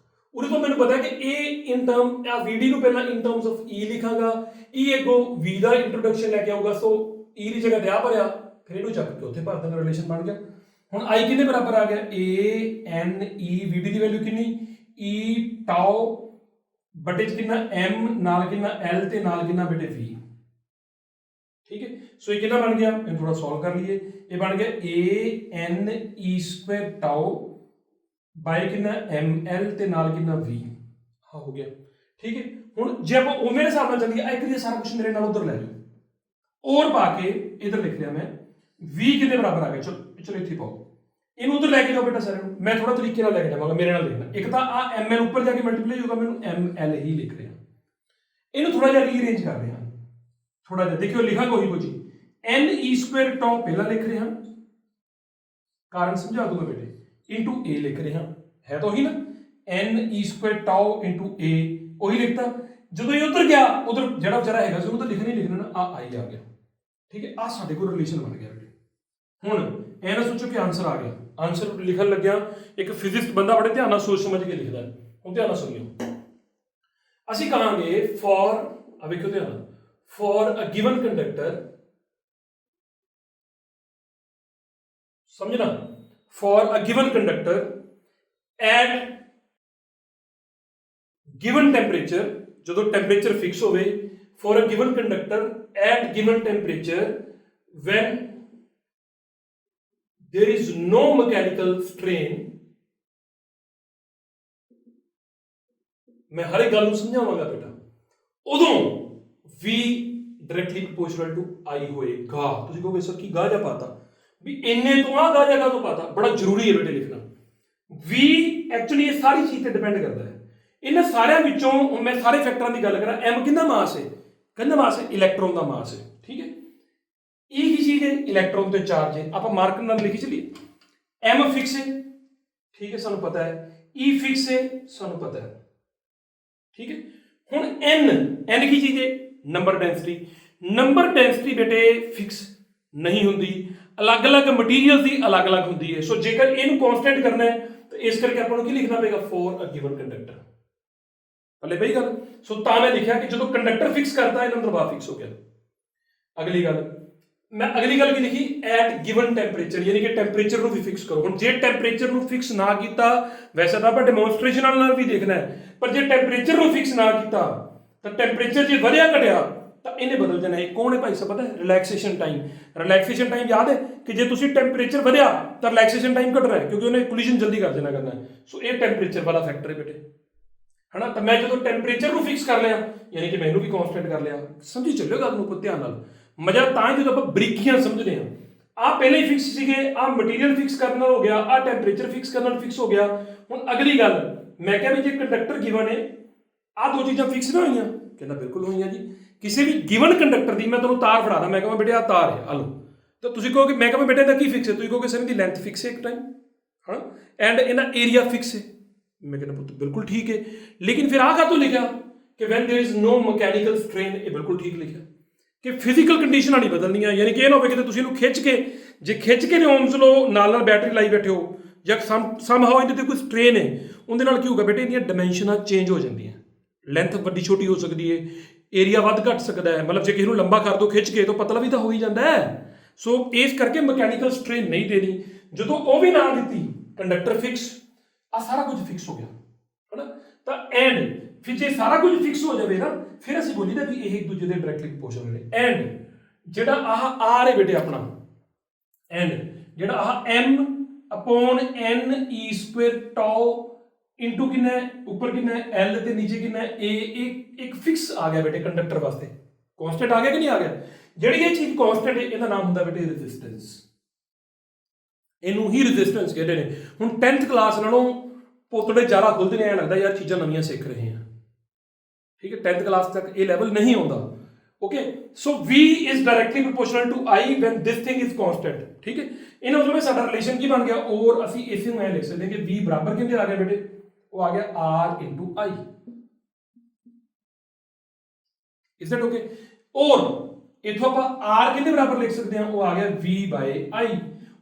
ਉਹਦੇ ਤੋਂ ਮੈਨੂੰ ਪਤਾ ਹੈ ਕਿ ਇਹ ਇਨ ਟਰਮ ਆ VD ਨੂੰ ਪਹਿਲਾਂ ਇਨ ਟਰਮਸ ਆਫ E ਲਿਖਾਂਗਾ। E ਅੱਗੋਂ V ਦਾ ਇੰਟਰੋਡਕਸ਼ਨ ਲੈ ਕੇ ਆਊਗਾ। ਸੋ E ਦੀ ਜਗ੍ਹਾ ਤੇ ਆ ਭਰਿਆ, ਫਿਰ ਇਹਨੂੰ ਚੱਕ ਕੇ ਉੱਥੇ ਭਰ ਦੇਣਾ, ਰਿਲੇਸ਼ਨ ਬਣ ਗਿਆ। ਹੁਣ I ਕਿੰਨੇ ਬਰਾਬਰ ਆ ਗਿਆ, A/N/E। VD ਦੀ ਵੈਲਿਊ ਕਿੰਨੀ, E ਟਾਓ ਬਟੇ 'ਚ ਕਿੰਨਾ M, ਨਾਲ ਕਿੰਨਾ L, ਤੇ ਨਾਲ ਕਿੰਨਾ ਬੇਟੇ V। ਠੀਕ ਹੈ, ਸੋ ਇਹ ਕਿੰਨਾ ਬਣ ਗਿਆ, ਇਹਨੂੰ ਥੋੜਾ ਸੋਲਵ ਕਰ ਲਈਏ। ਇਹ ਬਣ ਗਿਆ A/N/E² ਟਾਓ ਬਾਈ ਕਿੰਨਾ ML, ਤੇ ਨਾਲ ਕਿੰਨਾ V। ਹਾਂ ਹੋ ਗਿਆ। ਠੀਕ ਹੈ, ਹੁਣ ਜੇ ਆਪਾਂ ਉਵੇਂ ਦੇ ਹਿਸਾਬ ਨਾਲ ਚੱਲੀਏ, ਇੱਕ ਵਾਰੀ ਸਾਰਾ ਕੁਝ ਮੇਰੇ ਨਾਲ ਉਧਰ ਲੈ ਜਾਓ। ਔਰ ਪਾ ਕੇ ਇਧਰ ਲਿਖ ਲਿਆ ਮੈਂ V ਕਿੰਨੇ ਬਰਾਬਰ ਆ ਗਿਆ। ਚਲੋ ਇੱਥੇ ਪਾਓ, ਇਹਨੂੰ ਉਧਰ ਲੈ ਕੇ ਜਾਓ ਬੇਟਾ ਸਾਰਿਆਂ ਨੂੰ। ਮੈਂ ਥੋੜਾ ਤਰੀਕੇ ਨਾਲ ਲੈ ਕੇ ਜਾਵਾਂਗਾ, ਮੇਰੇ ਨਾਲ ਲਿਖਣਾ। ਇੱਕ ਤਾਂ ਆ ML ਉੱਪਰ ਜਾ ਕੇ ਮਲਟੀਪਲਾਈ ਹੋਊਗਾ, ਮੈਨੂੰ ML ਹੀ ਲਿਖ ਰਿਹਾ। ਇਹਨੂੰ ਥੋੜਾ ਜਿਹਾ ਰੀਅਰੇਂਜ ਕਰ ਰਹੇ ਹਾਂ, ਥੋੜਾ ਜਿਹਾ ਦੇਖਿਓ, ਲਿਖਾਂਗਾ ਉਹੀ ਕੁਝ। NE² ਟਾਓ ਪਹਿਲਾਂ ਲਿਖ ਰਹੇ ਹਾਂ, ਕਾਰਨ ਸਮਝਾ ਦੂੰਗਾ ਬੇਟੇ, ਇਨਟੂ A ਲਿਖ ਰਹੇ ਹਾਂ, ਹੈ ਤਾਂ ਉਹੀ ਨਾ। NE² ਟਾਓ ਇਨਟੂ A ਉਹੀ ਲਿਖਤਾ। ਜਦੋਂ ਇਹ ਉਧਰ ਗਿਆ, ਉਧਰ ਜਿਹੜਾ ਵਿਚਾਰਾ ਹੈਗਾ ਸੀ ਉਹਨੂੰ ਤਾਂ ਲਿਖਣਾ ਹੀ ਲਿਖਣਾ ਨਾ, ਆ I ਆ ਗਿਆ। ਠੀਕ ਹੈ, ਆ ਸਾਡੇ ਕੋਲ ਰਿਲੇਸ਼ਨ ਬਣ ਗਿਆ ਬੇਟੇ। ਹੁਣ ਇਹ ਨਾ ਸੋਚੋ ਕਿ ਆਨਸਰ ਆ ਗਿਆ। ਆਨਸਰ ਲਿਖਣ ਲੱਗਿਆ ਇੱਕ ਫਿਜ਼ਿਸਟ ਬੰਦਾ ਬੜੇ ਧਿਆਨ ਨਾਲ ਸੋਚ ਸਮਝ ਕੇ ਲਿਖਦਾ ਹੈ। ਹੁਣ ਧਿਆਨ ਨਾਲ ਸੁਣਿਓ। ਅਸੀਂ ਕਹਾਂਗੇ ਫॉर, ਆ ਵੇਖਿਓ ਧਿਆਨ ਨਾਲ, ਫॉर ਅ ਗਿਵਨ ਕੰਡਕਟਰ, ਸਮਝਣਾ, for a given conductor at given temperature, ਜਦੋਂ ਟੈਂਪਰੇਚਰ ਫਿਕਸ ਹੋਵੇ, for a given conductor at given temperature when there is no mechanical strain। मैं हर एक गल समझावांगा बेटा। उदों V directly proportional to I होएगा। तुसीं कहोगे सर की गा जा पाता भी इन्ने तो आ गा जा तो पाता, बड़ा जरूरी है बेटे लिखना। V एक्चुअली ये सारी चीज ते डिपेंड करता है। इन्हां सारिਆਂ ਵਿੱਚੋਂ ਹੁਣ मैं सारे फैक्टरां ਦੀ ਗੱਲ ਕਰਾਂ, m किंदा मास है, किंदा मास है, इलैक्ट्रॉन का मास है। ठीक है, E की चीज है, इलैक्ट्रॉन ते चार्ज है। आप मार्कर नाल लिखी चलिए। m फिक्स है, ठीक है, सानू पता है। E फिक्स है, सानू पता है। ठीक है, हुण n की चीज है, नंबर डेंसिटी। नंबर डेंसिटी बेटे फिक्स नहीं हुंदी, अलग अलग मटीरियल की अलग अलग होंगी है। सो जेकर इनू कॉन्स्टेंट करना है तो इस करके आपको की लिखना पेगा, फॉर अ गिवन कंडक्टर। पहले पई गल। सो मैं लिखा कि जो कंडक्टर फिक्स करता है, दबाव फिक्स हो गया। अगली गल मैं अगली गल की लिखी, एट गिवन टैंपरेचर, यानी कि टैंपरेचर को भी फिक्स करो। हुण जे टैंपरेचर को फिक्स ना किया, वैसे तो आप डेमोनस्ट्रेशन नाल भी देखना है, पर जे टैंपरेचर को फिक्स ना किया तो टैंपरेचर जे वधिया घटिया तो इन्हें बदल जाना है। कौन है भाई साहब, पता है? Relaxation time. रिलैक्सेशन टाइम याद है कि जे तुसी टेंपरेचर बढ़िया तो रिलैक्सेशन टाइम घट रहा है, क्योंकि उन्हें कोलिजन जल्दी कर देना करना है। सो ये टेंपरेचर वाला फैक्टर है बेटे, है ना। तो मैं जो टेंपरेचर को फिक्स कर लिया, यानी कि मैं इनू भी कॉन्स्टेंट कर लिया। समझी चलियो गल नूं ध्यान नाल। मजा तां जो आप बरीकियां समझने हैं। आ पहले ही फिक्स सीगे, आ मटीरियल फिक्स करना हो गया, आ टेंपरेचर फिक्स करना फिक्स हो गया। हुण अगली गल मैं क्या भी जे कंडक्टर गिवन है, आ दो चीज़ां फिक्स ना होईयां, कहना बिल्कुल होईयां जी। किसी भी गिवन कंडक्टर की मैं तुहानूं तार फड़ा दा, मैं कहां बेटे आ तार है, आ लो, तो तुसीं कहोगे, मैं कहां बेटे इहदा की फिक्स है, तुसीं कहोगे सर इहदी लेंथ फिक्स है एक टाइम, हाँ, एंड इहदा एरिया फिक्स है। मैं कहना पुत्त बिल्कुल ठीक है, लेकिन फिर आ कातों लिखा कि when there is no mechanical strain, ये बिल्कुल ठीक लिखा कि फिजिकल कंडीशनां नहीं बदलनियां, यानी कि ये ना होवे कि तुसीं इहनूं खिंच के, जे खिंच के ओम्स लो नाल बैटरी लाई बैठे हो, ਜਾਂ ਸਮਹਾਓ ਇਹਦੇ ਤੇ ਕੋਈ ਸਟ੍ਰੇਨ ਹੈ, ਉਹਦੇ ਨਾਲ ਕੀ ਹੋਊਗਾ ਬੇਟੇ, ਇਹਦੀਆਂ ਡਾਇਮੈਂਸ਼ਨਾਂ ਚੇਂਜ ਹੋ ਜਾਂਦੀਆਂ। ਲੈਂਥ ਵੱਡੀ ਛੋਟੀ ਹੋ ਸਕਦੀ ਹੈ, ਏਰੀਆ ਵੱਧ ਘਟ ਸਕਦਾ ਹੈ। ਮਤਲਬ ਜੇ ਕਿਸੇ ਨੂੰ ਲੰਬਾ ਕਰ ਦੋ ਖਿੱਚ ਕੇ ਤਾਂ ਪਤਲਾ ਵੀ ਤਾਂ ਹੋ ਹੀ ਜਾਂਦਾ ਹੈ। ਸੋ ਇਸ ਕਰਕੇ ਮਕੈਨੀਕਲ ਸਟ੍ਰੇਨ ਨਹੀਂ ਦੇਣੀ। ਜਦੋਂ ਉਹ ਵੀ ਨਾ ਦਿੱਤੀ, ਕੰਡਕਟਰ ਫਿਕਸ, ਆ ਸਾਰਾ ਕੁਝ ਫਿਕਸ ਹੋ ਗਿਆ, ਹੈ ਨਾ। ਤਾਂ ਐਂਡ ਫਿਰ ਜੇ ਸਾਰਾ ਕੁਝ ਫਿਕਸ ਹੋ ਜਾਵੇ ਨਾ, ਫਿਰ ਅਸੀਂ ਬੋਲੀਦਾ ਵੀ ਇਹ ਇੱਕ ਦੂਜੇ ਦੇ ਡਾਇਰੈਕਟਲੀ ਪ੍ਰੋਪੋਰਸ਼ਨਲ ਨੇ। ਐਂਡ ਜਿਹੜਾ ਆਹ ਆਰ ਹੈ ਬੇਟੇ ਆਪਣਾ, ਐਂਡ ਜਿਹੜਾ ਆਹ m अपॉन n ई स्क्वेयर टाउ इंटू कितना है, ऊपर कितना है l ते नीचे कितना है a, एक फिक्स आ गया बेटे कंडक्टर वास्ते। कांस्टेंट आ गया कि नहीं आ गया? ਜਿਹੜੀ ਇਹ ਚੀਜ਼ ਕਾਂਸਟੈਂਟ ਹੈ, ਇਹਦਾ ਨਾਮ ਹੁੰਦਾ ਬੇਟੇ ਰੈਜ਼ਿਸਟੈਂਸ। ਇਹਨੂੰ ਹੀ ਰੈਜ਼ਿਸਟੈਂਸ ਕਹਿੰਦੇ ਨੇ। ਹੁਣ 10th ਕਲਾਸ ਨਾਲੋਂ ਪੋਤੜੇ ਜ਼ਿਆਦਾ ਖੁੱਲਦੇ ਨੇ, ਐ ਲੱਗਦਾ ਯਾਰ ਚੀਜ਼ਾਂ ਨਵੀਆਂ ਸਿੱਖ ਰਹੇ ਹਾਂ। ਠੀਕ ਹੈ, 10th ਕਲਾਸ ਤੱਕ ਇਹ ਲੈਵਲ ਨਹੀਂ ਆਉਂਦਾ। Okay, so V is directly proportional to I when this thing is constant. ठीक है, इन मतलब साडा रिलेशन की बन गया, और ਅਸੀਂ ਇਸੇ ਨੂੰ ਐ ਲਿਖ ਸਕਦੇ ਹਾਂ ਕਿ V ਬਰਾਬਰ ਕਿੰਨੇ ਆ ਗਿਆ ਬੇਟੇ, ਉਹ ਆ ਗਿਆ R into I। Is that okay? और इथों ਆਪਾਂ R ਕਿੰਨੇ ਬਰਾਬਰ ਲਿਖ ਸਕਦੇ ਹਾਂ, ਉਹ ਆ ਗਿਆ V by I।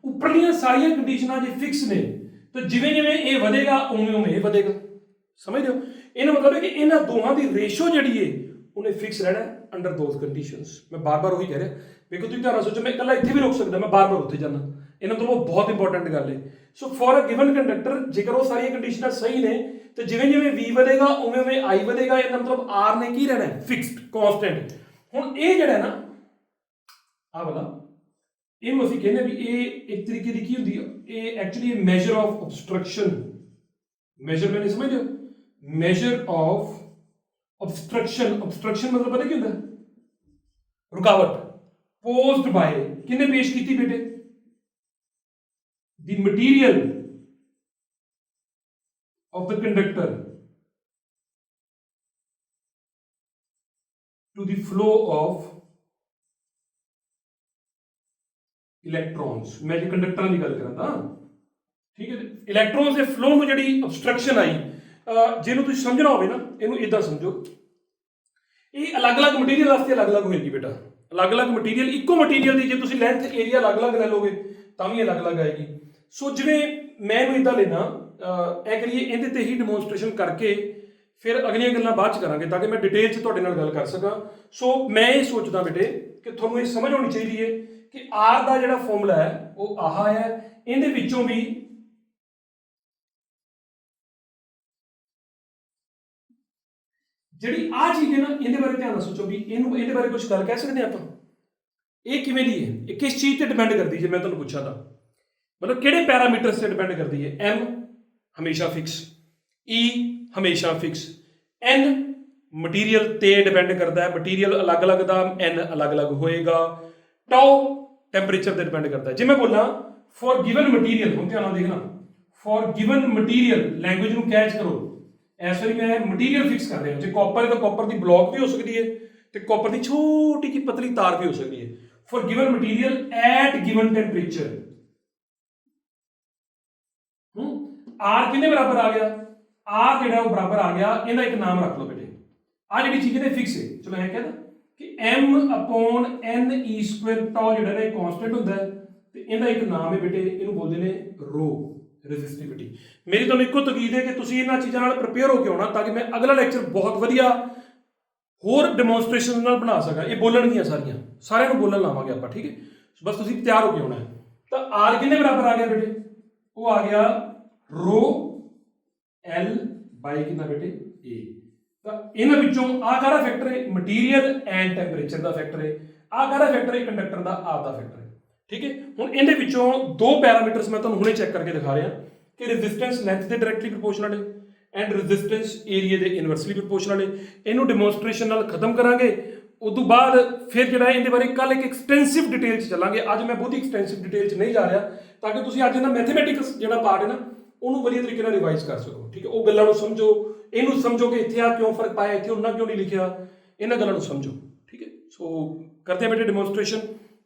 ਉੱਪਰਲੀਆਂ ਸਾਰੀਆਂ ਕੰਡੀਸ਼ਨਾਂ ਜੇ ਫਿਕਸ ਨੇ ਤਾਂ ਜਿਵੇਂ ਜਿਵੇਂ ਇਹ ਵਧੇਗਾ ਉਵੇਂ ਉਵੇਂ ਇਹ ਵਧੇਗਾ। ਸਮਝਦੇ ਹੋ? ਇਹਦਾ ਮਤਲਬ ਹੈ ਕਿ ਇਹਨਾਂ ਦੋਹਾਂ ਦੀ ਰੇਸ਼ੋ ਜਿਹੜੀ ਹੈ ਉਹਨੇ ਫਿਕਸ ਰਹਿਣਾ अंडर दोज कंडीशंस। मैं बार बार वही कह रहा, देखो तुम ध्यान सोचो, मैं कल इतने भी रोक सकता, मैं बार बार उत्थे जाना, इन्होंने तो वो बहुत इंपॉर्टेंट गल है। So for a given conductor जेकर वो सारी कंडीशनां सही ने, तो जिवें जिवें V ਵਧੇਗਾ उवें उवें I ਵਧੇਗਾ। ਇਹਦਾ मतलब R ने की रहना है, फिक्स्ड कांस्टेंट। ਹੁਣ ਇਹ ਜਿਹੜਾ ਨਾ ਆ ਵਾਲਾ, ਇਹਨੂੰ ਅਸੀਂ ਕਹਿੰਦੇ ਵੀ ਇਹ ਇੱਕ ਤਰੀਕੇ ਦੀ ਕੀ ਹੁੰਦੀ ਹੈ, ਇਹ actually measure of obstruction। Measurement समझਦੇ ਹੋ? Measure of obstruction। obstruction मतलब पता क्या होता है? रुकावट। posed by किन्ने पेश की बेटे, the material of the conductor to the flow of electrons। मैं जो कंडक्टर की गल करा था, ठीक है, इलैक्ट्रॉन्स के फ्लो में जी obstruction आई, ਜਿਹਨੂੰ ਤੁਸੀਂ ਸਮਝਣਾ ਹੋਵੇ ਨਾ, ਇਹਨੂੰ ਇਦਾਂ ਸਮਝੋ, ਇਹ ਅਲੱਗ-ਅਲੱਗ ਮਟੀਰੀਅਲ ਵਾਸਤੇ ਅਲੱਗ-ਅਲੱਗ ਹੋਏਗੀ ਬੇਟਾ। ਅਲੱਗ-ਅਲੱਗ ਮਟੀਰੀਅਲ, ਇੱਕੋ ਮਟੀਰੀਅਲ ਦੀ ਜੇ ਤੁਸੀਂ ਲੈਂਥ ਏਰੀਆ ਅਲੱਗ-ਅਲੱਗ ਲੈ ਲੋਗੇ ਤਾਂ ਵੀ ਅਲੱਗ-ਅਲੱਗ ਆਏਗੀ। ਸੋ ਜਿਵੇਂ ਮੈਂ ਇਹਨੂੰ ਇਦਾਂ ਲੈਣਾ, ਇਹ ਕਰੀਏ, ਇਹਦੇ ਤੇ ਹੀ ਡੈਮੋਨਸਟ੍ਰੇਸ਼ਨ ਕਰਕੇ ਫਿਰ ਅਗਲੀਆਂ ਗੱਲਾਂ ਬਾਅਦ ਚ ਕਰਾਂਗੇ, ਤਾਂ ਕਿ ਮੈਂ ਡਿਟੇਲ ਚ ਤੁਹਾਡੇ ਨਾਲ ਗੱਲ ਕਰ ਸਕਾਂ। ਸੋ ਮੈਂ ਇਹ ਸੋਚਦਾ ਬੇਟੇ ਕਿ ਤੁਹਾਨੂੰ ਇਹ ਸਮਝ ਹੋਣੀ ਚਾਹੀਦੀ ਹੈ ਕਿ R ਦਾ ਜਿਹੜਾ ਫਾਰਮੂਲਾ ਹੈ ਉਹ ਆਹ ਹੈ। ਇਹਦੇ ਵਿੱਚੋਂ ਵੀ ਜਿਹੜੀ ਆ ਚੀਜ਼ ਹੈ ਨਾ, ਇਹਦੇ ਬਾਰੇ ਧਿਆਨ ਨਾਲ ਸੋਚੋ ਵੀ ਇਹਨੂੰ, ਇਹਦੇ ਬਾਰੇ ਕੁਝ ਗੱਲ ਕਹਿ ਸਕਦੇ ਆਪਾਂ? ਇਹ ਕਿਵੇਂ ਦੀ ਹੈ, ਇਹ ਕਿਸ ਚੀਜ਼ ਤੇ ਡਿਪੈਂਡ ਕਰਦੀ ਜੇ ਮੈਂ ਤੁਹਾਨੂੰ ਪੁੱਛਾਂ ਤਾਂ, ਮਤਲਬ ਕਿਹੜੇ ਪੈਰਾਮੀਟਰਸ ਤੇ ਡਿਪੈਂਡ ਕਰਦੀ ਹੈ? m ਹਮੇਸ਼ਾ ਫਿਕਸ, e ਹਮੇਸ਼ਾ ਫਿਕਸ, n ਮਟੀਰੀਅਲ ਤੇ ਡਿਪੈਂਡ ਕਰਦਾ ਹੈ, ਮਟੀਰੀਅਲ ਅਲੱਗ-ਅਲੱਗ ਦਾ n ਅਲੱਗ-ਅਲੱਗ ਹੋਏਗਾ, ਟਾਓ ਟੈਂਪਰੇਚਰ ਤੇ ਡਿਪੈਂਡ ਕਰਦਾ ਹੈ। ਜੇ ਮੈਂ ਬੋਲਾਂ ਫॉर ਗਿਵਨ ਮਟੀਰੀਅਲ, ਹੁਣ ਧਿਆਨ ਨਾਲ ਦੇਖਣਾ, ਫॉर ਗਿਵਨ ਮਟੀਰੀਅਲ, ਲੈਂਗੁਏਜ ਨੂੰ ਕੈਚ ਕਰੋ, ਇਸ ਵਾਰੀ ਮੈਂ ਮਟੀਰੀਅਲ ਫਿਕਸ ਕਰ ਰਿਹਾ। ਜੇ ਕਾਪਰ ਹੈ ਤਾਂ ਕਾਪਰ ਦੀ ਬਲੌਕ ਵੀ ਹੋ ਸਕਦੀ ਹੈ ਤੇ ਕਾਪਰ ਦੀ ਛੋਟੀ ਜਿਹੀ ਪਤਲੀ ਤਾਰ ਵੀ ਹੋ ਸਕਦੀ ਹੈ। For given material at given temperature, R ਕਿੰਨੇ ਬਰਾਬਰ ਆ ਗਿਆ? ਆਰ ਜਿਹੜਾ ਉਹ ਬਰਾਬਰ ਆ ਗਿਆ, ਇਹਦਾ ਇੱਕ ਨਾਮ ਰੱਖ ਲਓ ਬੇਟੇ, ਆ ਜਿਹੜੀ ਚੀਜ਼ ਇਹਦੇ ਫਿਕਸ ਹੈ, ਚਲੋ ਐਂ ਕਹਿੰਦਾ ਕਿ m/n(e²) ਟਾਓ ਜਿਹੜਾ ਹੈ ਕਾਂਸਟੈਂਟ ਹੁੰਦਾ ਹੈ ਤੇ ਇਹਦਾ ਇੱਕ ਨਾਮ ਹੈ ਬੇਟੇ, ਇਹਨੂੰ ਬੋਲਦੇ ਨੇ ਰੋ, ਰੈਜ਼ਿਸਟਿਵਿਟੀ। ਮੇਰੀ ਤੁਹਾਨੂੰ ਇੱਕੋ ਤਕੀਦ ਹੈ ਕਿ ਤੁਸੀਂ ਇਹਨਾਂ ਚੀਜ਼ਾਂ ਨਾਲ ਪ੍ਰਿਪੇਅਰ ਹੋ ਕੇ ਆਉਣਾ ਤਾਂ ਕਿ ਮੈਂ ਅਗਲਾ ਲੈਕਚਰ ਬਹੁਤ ਵਧੀਆ ਹੋਰ ਡੈਮੋਨਸਟ੍ਰੇਸ਼ਨ ਨਾਲ ਬਣਾ ਸਕਾਂ। ਇਹ ਬੋਲਣਗੀਆਂ ਸਾਰੀਆਂ, ਸਾਰਿਆਂ ਨੂੰ ਬੋਲਣ ਲਾਵਾਂਗੇ ਆਪਾਂ, ਠੀਕ ਹੈ? ਬਸ ਤੁਸੀਂ ਤਿਆਰ ਹੋ ਕੇ ਆਉਣਾ ਹੈ। ਤਾਂ ਆਰ ਕਿੰਨੇ ਬਰਾਬਰ ਆ ਗਿਆ ਬੇਟੇ? ਉਹ ਆ ਗਿਆ ਰੋ ਐਲ ਬਾਈ ਕਿੰਨਾ ਬੇਟੇ? ਏ। ਤਾਂ ਇਹਨਾਂ ਵਿੱਚੋਂ ਆਹ ਕਾਹਦਾ ਫੈਕਟਰ ਹੈ? Material and temperature the factor ਹੈ। ਆਹ ਕਾਹਦਾ ਫੈਕਟਰ ਹੈ? ਕੰਡਕਟਰ ਦਾ ਆਪਦਾ ਫੈਕਟਰ ਹੈ, ਠੀਕ ਹੈ? ਹੁਣ ਇਹਦੇ ਵਿੱਚੋਂ ਦੋ ਪੈਰਾਮੀਟਰਸ ਮੈਂ ਤੁਹਾਨੂੰ ਹੁਣੇ ਚੈੱਕ ਕਰਕੇ ਦਿਖਾ ਰਿਹਾ ਕਿ ਰੈਜ਼ਿਸਟੈਂਸ ਲੈਂਥ ਦੇ ਡਾਇਰੈਕਟਲੀ ਪ੍ਰੋਪੋਰਸ਼ਨਲ ਹੈ ਐਂਡ ਰੈਜ਼ਿਸਟੈਂਸ ਏਰੀਆ ਦੇ ਇਨਵਰਸਲੀ ਪ੍ਰੋਪੋਰਸ਼ਨਲ ਹੈ। ਇਹਨੂੰ ਡੈਮੋਨਸਟ੍ਰੇਸ਼ਨ ਨਾਲ ਖਤਮ ਕਰਾਂਗੇ, ਉਸ ਤੋਂ ਬਾਅਦ ਫਿਰ ਜਿਹੜਾ ਇਹਦੇ ਬਾਰੇ ਕੱਲ ਇੱਕ ਐਕਸਟੈਂਸਿਵ ਡਿਟੇਲ 'ਚ ਚੱਲਾਂਗੇ। ਅੱਜ ਮੈਂ ਬਹੁਤੀ ਐਕਸਟੈਂਸਿਵ ਡਿਟੇਲ 'ਚ ਨਹੀਂ ਜਾ ਰਿਹਾ ਤਾਂ ਕਿ ਤੁਸੀਂ ਅੱਜ ਇਹਨਾਂ ਮੈਥਮੈਟਿਕਸ ਜਿਹੜਾ ਪਾਰਟ ਹੈ ਨਾ ਉਹਨੂੰ ਵਧੀਆ ਤਰੀਕੇ ਨਾਲ ਰਿਵਾਈਜ਼ ਕਰ ਸਕੋ, ਠੀਕ ਹੈ? ਉਹ ਗੱਲਾਂ ਨੂੰ ਸਮਝੋ, ਇਹਨੂੰ ਸਮਝੋ ਕਿ ਇੱਥੇ ਆ ਕਿਉਂ ਫਰਕ ਪਾਇਆ, ਇੱਥੇ ਉਹਨਾਂ ਕਿਉਂ ਨਹੀਂ ਲਿਖਿਆ, ਇਹਨਾਂ ਗੱਲਾਂ ਨੂੰ ਸਮਝੋ, ਠੀਕ ਹੈ? ਸੋ ਕਰਦੇ ਹਾਂ ਬੇਟੇ ਡੈਮੋਨਸਟ੍ਰੇਸ਼ਨ।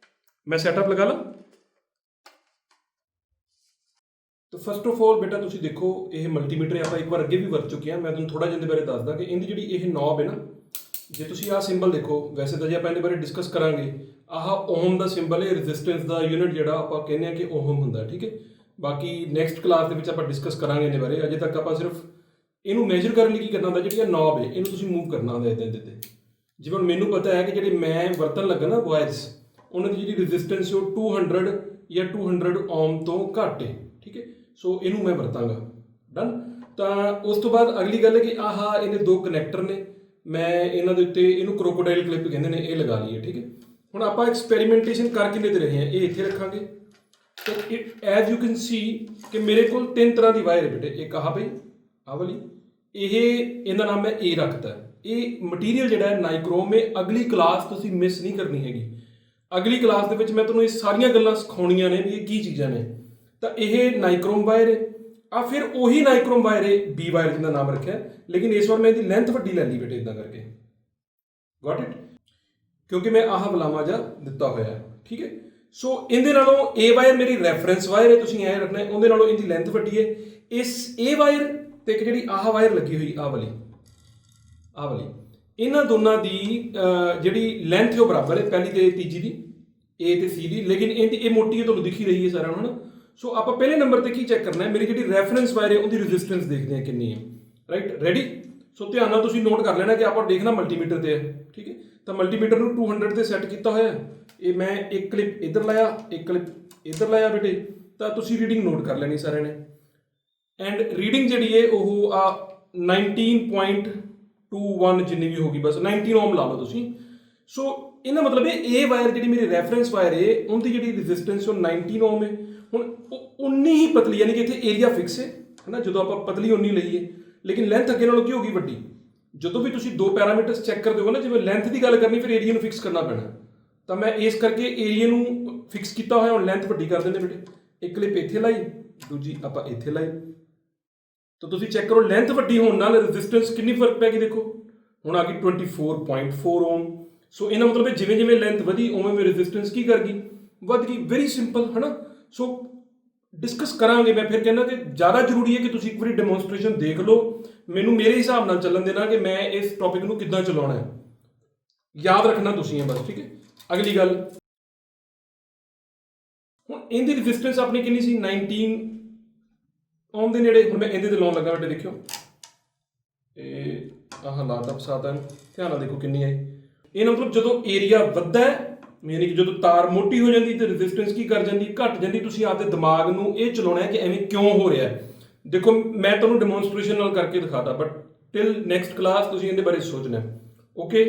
ਮੈਂ ਸੈਟਅਪ ਲਗਾ ਲਾਂ। ਤਾਂ ਫਸਟ ਆਫ ਆਲ ਬੇਟਾ ਤੁਸੀਂ ਦੇਖੋ, ਇਹ ਮਲਟੀਮੀਟਰ ਆਪਾਂ ਇੱਕ ਵਾਰ ਅੱਗੇ ਵੀ ਵਰਤ ਚੁੱਕੇ ਹਾਂ। ਮੈਂ ਤੁਹਾਨੂੰ ਥੋੜਾ ਜਿਹਾ ਇਹਦੇ ਬਾਰੇ ਦੱਸਦਾ ਕਿ ਇਹਦੀ ਜਿਹੜੀ ਇਹ ਨੌਬ ਹੈ ਨਾ, ਜੇ ਤੁਸੀਂ ਆਹ ਸਿੰਬਲ ਦੇਖੋ, ਵੈਸੇ ਤਾਂ ਜੇ ਆਪਾਂ ਇਹਦੇ ਬਾਰੇ ਡਿਸਕਸ ਕਰਾਂਗੇ, ਆਹ ਓਹਮ ਦਾ ਸਿੰਬਲ ਹੈ, ਰੈਜ਼ਿਸਟੈਂਸ ਦਾ ਯੂਨਿਟ ਜਿਹੜਾ ਆਪਾਂ ਕਹਿੰਦੇ ਹਾਂ ਕਿ ਓਹਮ ਹੁੰਦਾ, ਠੀਕ ਹੈ? ਬਾਕੀ ਨੈਕਸਟ ਕਲਾਸ ਦੇ ਵਿੱਚ ਆਪਾਂ ਡਿਸਕਸ ਕਰਾਂਗੇ ਇਹਦੇ ਬਾਰੇ। ਅਜੇ ਤੱਕ ਆਪਾਂ ਸਿਰਫ ਇਹਨੂੰ ਮੈਜਰ ਕਰਨ ਲਈ ਕੀ ਕਰਨਾ ਹੁੰਦਾ, ਜਿਹੜੀ ਇਹ ਨੌਬ ਹੈ ਇਹਨੂੰ ਤੁਸੀਂ ਮੂਵ ਕਰਨਾ ਹੁੰਦਾ ਇੱਦਾਂ ਇੱਦਾਂ। ਜਿਵੇਂ ਹੁਣ ਮੈਨੂੰ ਪਤਾ ਹੈ ਕਿ ਜਿਹੜੇ ਮੈਂ ਵਰਤਣ ਲੱਗਾ ਨਾ ਵਾਇਰਸ, ਉਹਨਾਂ ਦੀ ਜਿਹੜੀ ਰੈਜ਼ਿਸਟੈਂਸ ਉਹ 200 ਜਾਂ 200 ਓਮ ਤੋਂ ਘੱਟ ਹੈ, ਠੀਕ ਹੈ? ਸੋ ਇਹਨੂੰ ਮੈਂ ਵਰਤਾਂਗਾ, ਡਨ। ਤਾਂ ਉਸ ਤੋਂ ਬਾਅਦ ਅਗਲੀ ਗੱਲ ਹੈ ਕਿ ਆਹ ਇਹਨੇ ਦੋ ਕਨੈਕਟਰ ਨੇ, ਮੈਂ ਇਹਨਾਂ ਦੇ ਉੱਤੇ ਇਹਨੂੰ ਕ੍ਰੋਕੋਡਾਈਲ ਕਲਿੱਪ ਕਹਿੰਦੇ ਨੇ, ਇਹ ਲਗਾ ਲਈਏ, ਠੀਕ ਹੈ? ਹੁਣ ਆਪਾਂ ਐਕਸਪੈਰੀਮੈਂਟੇਸ਼ਨ ਕਰ ਕਿੰਨੇ ਤੇ ਰਹੇ ਹਾਂ, ਇਹ ਇੱਥੇ ਰੱਖਾਂਗੇ। ਤਾਂ ਐਜ਼ ਯੂ ਕੈਨ ਸੀ ਕਿ ਮੇਰੇ ਕੋਲ ਤਿੰਨ ਤਰ੍ਹਾਂ ਦੀ ਵਾਇਰ ਹੈ ਬੇਟੇ। ਇੱਕ ਆਹ ਪਈ, ਆਹ ਵਾਲੀ, ਇਹ ਇਹਦਾ ਨਾਮ ਮੈਂ ਏ ਰੱਖਤਾ। ਇਹ ਮਟੀਰੀਅਲ ਜਿਹੜਾ ਹੈ ਨਾਈਕ੍ਰੋਮ ਹੈ। ਅਗਲੀ ਕਲਾਸ ਤੁਸੀਂ ਮਿਸ ਨਹੀਂ ਕਰਨੀ ਹੈਗੀ। ਅਗਲੀ ਕਲਾਸ ਦੇ ਵਿੱਚ ਮੈਂ ਤੁਹਾਨੂੰ ਇਹ ਸਾਰੀਆਂ ਗੱਲਾਂ ਸਿਖਾਉਣੀਆਂ ਨੇ ਵੀ ਇਹ ਕੀ ਚੀਜ਼ਾਂ ਨੇ। ਤਾਂ ਇਹ ਨਾਈਕ੍ਰੋਮ ਵਾਇਰ ਹੈ, ਆ ਫਿਰ ਉਹੀ ਨਾਈਕ੍ਰੋਮ ਵਾਇਰ ਹੈ, ਬੀ ਵਾਇਰ ਜਿਹਦਾ ਨਾਮ ਰੱਖਿਆ, ਲੇਕਿਨ ਇਸ ਵਾਰ ਮੈਂ ਇਹਦੀ ਲੈਂਥ ਵੱਡੀ ਲੈ ਲਈ ਬੇਟੇ, ਇਦਾਂ ਕਰਕੇ। Got it? ਕਿਉਂਕਿ ਮੈਂ ਆਹ ਬਲਾਮਾ ਜਾ ਦਿੱਤਾ ਹੋਇਆ, ਠੀਕ ਹੈ? ਸੋ ਇਹਦੇ ਨਾਲੋਂ ਇਹ ਵਾਇਰ ਮੇਰੀ ਰੈਫਰੈਂਸ ਵਾਇਰ ਹੈ, ਤੁਸੀਂ ਐਂ ਰੱਖਣਾ, ਉਹਦੇ ਨਾਲੋਂ ਇਹਦੀ ਲੈਂਥ ਵੱਡੀ ਹੈ। ਇਸ ਇਹ ਵਾਇਰ ਤੇ ਇੱਕ ਜਿਹੜੀ ਆਹ ਵਾਇਰ ਲੱਗੀ ਹੋਈ, ਆਹ ਵਾਲੀ, ਇਹਨਾਂ ਦੋਨਾਂ ਦੀ ਜਿਹੜੀ ਲੈਂਥ ਹੈ ਉਹ ਬਰਾਬਰ ਹੈ, ਪਹਿਲੀ ਤੇ ਤੀਜੀ ਦੀ, ਏ ਤੇ ਸੀ ਦੀ, ਲੇਕਿਨ ਇਹਦੀ ਇਹ ਮੋਟੀ ਹੈ, ਤੁਹਾਨੂੰ ਦਿਖੀ ਰਹੀ ਹੈ ਸਾਰਿਆਂ ਨੂੰ, ਹੈ ਨਾ? ਸੋ ਆਪਾਂ ਪਹਿਲੇ ਨੰਬਰ ਤੇ ਕੀ ਚੈੱਕ ਕਰਨਾ ਹੈ, ਮੇਰੀ ਜਿਹੜੀ ਰੈਫਰੈਂਸ ਵਾਇਰ ਹੈ ਉਹਦੀ ਰੈਜ਼ਿਸਟੈਂਸ ਦੇਖਦੇ ਹਾਂ ਕਿੰਨੀ ਹੈ, ਰਾਈਟ? ਰੈਡੀ? ਸੋ ਧਿਆਨ ਨਾਲ ਤੁਸੀਂ ਨੋਟ ਕਰ ਲੈਣਾ ਕਿ ਆਪਾਂ ਦੇਖਣਾ ਮਲਟੀਮੀਟਰ ਤੇ ਹੈ, ਠੀਕ ਹੈ? ਤਾਂ ਮਲਟੀਮੀਟਰ ਨੂੰ 200 ਤੇ ਸੈੱਟ ਕੀਤਾ ਹੋਇਆ। ਇਹ ਮੈਂ ਇੱਕ ਕਲਿੱਪ ਇੱਧਰ ਲਾਇਆ, ਇੱਕ ਕਲਿੱਪ ਇੱਧਰ ਲਾਇਆ ਬੇਟੇ। ਤਾਂ ਤੁਸੀਂ ਰੀਡਿੰਗ ਨੋਟ ਕਰ ਲੈਣੀ ਸਾਰਿਆਂ ਨੇ। ਐਂਡ ਰੀਡਿੰਗ ਜਿਹੜੀ ਹੈ ਉਹ ਆ 19.21 ਜਿੰਨੀ ਵੀ ਹੋਗੀ, ਬਸ 19 ਓਮ ਲਾ ਲਓ ਤੁਸੀਂ। ਸੋ ਇਹਦਾ ਮਤਲਬ ਹੈ ਇਹ ਵਾਇਰ ਜਿਹੜੀ ਮੇਰੀ ਰੈਫਰੈਂਸ ਵਾਇਰ ਹੈ ਉਹਦੀ ਜਿਹੜੀ ਰੈਜ਼ਿਸਟੈਂਸ ਉਹ 19 ਓਮ ਹੈ। ਹੁਣ ਉਨੀ ਹੀ ਪਤਲੀ, ਯਾਨੀ ਕਿ ਇੱਥੇ ਏਰੀਆ ਫਿਕਸ ਹੈ ਨਾ, ਜਦੋਂ ਆਪਾਂ ਪਤਲੀ ਉਨੀ ਲਈਏ, ਲੇਕਿਨ ਲੈਂਥ ਅੱਗੇ ਨਾਲੋਂ ਕੀ ਹੋਗੀ? ਵੱਡੀ। ਜਦੋਂ ਵੀ ਤੁਸੀਂ ਦੋ ਪੈਰਾਮੀਟਰਸ ਚੈੱਕ ਕਰਦੇ ਹੋ ਨਾ, ਜਿਵੇਂ ਲੈਂਥ ਦੀ ਗੱਲ ਕਰਨੀ, ਫਿਰ ਏਰੀਆ ਨੂੰ ਫਿਕਸ ਕਰਨਾ ਪੈਣਾ। ਤਾਂ ਮੈਂ ਇਸ ਕਰਕੇ ਏਰੀਆ ਨੂੰ ਫਿਕਸ ਕੀਤਾ ਹੋਇਆ, ਹੁਣ ਲੈਂਥ ਵੱਡੀ ਕਰ ਦਿੰਦੇ ਬੇਟੇ। ਇੱਕ ਕਲਿੱਪ ਇੱਥੇ ਲਾਈ, ਦੂਜੀ ਆਪਾਂ ਇੱਥੇ ਲਾਈ। ਤਾਂ ਤੁਸੀਂ ਚੈੱਕ ਕਰੋ, ਲੈਂਥ ਵੱਡੀ ਹੋਣ ਨਾਲ ਰੈਜ਼ਿਸਟੈਂਸ ਕਿੰਨੀ ਫਰਕ ਪੈ ਗਈ, ਦੇਖੋ ਹੁਣ ਆ ਗਈ 24.4 ਓਮ। ਸੋ ਇਹਦਾ ਮਤਲਬ ਹੈ ਜਿਵੇਂ ਜਿਵੇਂ ਲੈਂਥ ਵਧੀ ਉਵੇਂ ਮੇਰੀ ਰੈਜ਼ਿਸਟੈਂਸ ਕੀ ਕਰ ਗਈ? ਵੱਧ ਗਈ। ਵੈਰੀ ਸਿੰਪਲ, ਹੈ ਨਾ? ਸੋ ਡਿਸਕਸ ਕਰਾਂਗੇ। ਮੈਂ ਫਿਰ ਕਹਿੰਦਾ ਕਿ ਜ਼ਿਆਦਾ ਜ਼ਰੂਰੀ ਹੈ ਕਿ ਤੁਸੀਂ ਇੱਕ ਵਾਰੀ ਡੈਮੋਨਸਟ੍ਰੇਸ਼ਨ ਦੇਖ ਲਓ, ਮੈਨੂੰ ਮੇਰੇ ਹਿਸਾਬ ਨਾਲ ਚੱਲਣ ਦੇਣਾ ਕਿ ਮੈਂ ਇਸ ਟੌਪਿਕ ਨੂੰ ਕਿੱਦਾਂ ਚਲਾਉਣਾ ਹੈ। ਯਾਦ ਰੱਖਣਾ ਤੁਸੀਂ ਹੈ ਬਸ, ਠੀਕ ਹੈ? ਅਗਲੀ ਗੱਲ, ਹੁਣ ਇਹਦੀ ਰੈਜ਼ਿਸਟੈਂਸ ਆਪਣੀ ਕਿੰਨੀ ਸੀ? 19 ਓਮ ਦੇ ਨੇੜੇ। ਹੁਣ ਮੈਂ ਇਹਦੇ ਤੇ ਲਾਉਣ ਲੱਗਾ ਬੇਟੇ, ਦੇਖਿਓ ਇਹ ਆਹ ਲਾਤਾ ਫਸਾਤਾ, ਧਿਆਨ ਨਾਲ ਦੇਖੋ ਕਿੰਨੀ ਹੈ। ਇਹਦਾ ਮਤਲਬ ਜਦੋਂ ਏਰੀਆ ਵੱਧਦਾ ਹੈ, ਯਾਨੀ ਕਿ ਜਦੋਂ ਤਾਰ ਮੋਟੀ ਹੋ ਜਾਂਦੀ ਤੇ ਰੈਜ਼ਿਸਟੈਂਸ ਕੀ ਕਰ ਜਾਂਦੀ? ਘਟ ਜਾਂਦੀ। ਤੁਸੀਂ ਆਪਦੇ ਦਿਮਾਗ ਨੂੰ ਇਹ ਚਲਾਉਣਾ ਹੈ ਕਿ ਐਵੇਂ ਕਿਉਂ ਹੋ ਰਿਹਾ ਹੈ। ਦੇਖੋ ਮੈਂ ਤੁਹਾਨੂੰ ਡੈਮੋਨਸਟ੍ਰੇਸ਼ਨ ਨਾਲ ਕਰਕੇ ਦਿਖਾਤਾ, ਬਟ ਟਿਲ ਨੈਕਸਟ ਕਲਾਸ ਤੁਸੀਂ ਇਹਦੇ ਬਾਰੇ ਸੋਚਣਾ ਓਕੇ।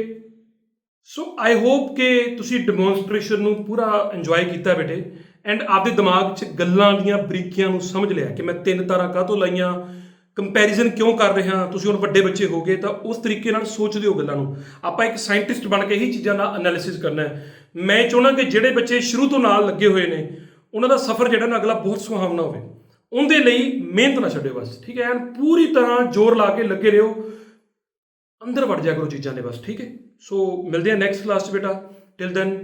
ਸੋ ਆਈ ਹੋਪ ਕਿ ਤੁਸੀਂ ਡੈਮੋਨਸਟ੍ਰੇਸ਼ਨ ਨੂੰ ਪੂਰਾ ਇੰਜੋਏ ਕੀਤਾ ਬੇਟੇ ਐਂਡ ਆਪਦੇ ਦਿਮਾਗ 'ਚ ਗੱਲਾਂ ਦੀਆਂ ਬਰੀਕੀਆਂ ਨੂੰ ਸਮਝ ਲਿਆ ਕਿ ਮੈਂ 3 ਤਾਰਾਂ ਕਾਹਤੋਂ ਲਾਈਆਂ, ਕੰਪੈਰੀਜ਼ਨ ਕਿਉਂ ਕਰ ਰਿਹਾ। ਤੁਸੀਂ ਹੁਣ ਵੱਡੇ ਬੱਚੇ ਹੋ ਗਏ ਤਾਂ ਉਸ ਤਰੀਕੇ ਨਾਲ ਸੋਚਦੇ ਹੋ ਗੱਲਾਂ ਨੂੰ। ਆਪਾਂ ਇੱਕ ਸਾਇੰਟਿਸਟ ਬਣ ਕੇ ਹੀ ਚੀਜ਼ਾਂ ਦਾ ਐਨਾਲਿਸਿਸ ਕਰਨਾ ਹੈ। ਮੈਂ ਚਾਹੁੰਦਾ ਕਿ ਜਿਹੜੇ ਬੱਚੇ ਸ਼ੁਰੂ ਤੋਂ ਨਾਲ ਲੱਗੇ ਹੋਏ ਨੇ ਉਹਨਾਂ ਦਾ ਸਫ਼ਰ ਜਿਹੜਾ ਨਾ ਅਗਲਾ ਬਹੁਤ ਸੁਹਾਵਣਾ ਹੋਵੇ। ਉਹਦੇ ਲਈ ਮਿਹਨਤ ਨਾ ਛੱਡਿਓ ਬਸ, ਠੀਕ ਹੈ, ਐਨ ਪੂਰੀ ਤਰ੍ਹਾਂ ਜ਼ੋਰ ਲਾ ਕੇ ਲੱਗੇ ਰਹੋ, ਅੰਦਰ ਵੜ ਜਾ ਕਰੋ ਚੀਜ਼ਾਂ ਦੇ ਬਸ, ਠੀਕ ਹੈ। ਸੋ ਮਿਲਦੇ ਹਾਂ ਨੈਕਸਟ ਕਲਾਸ 'ਚ ਬੇਟਾ। Till then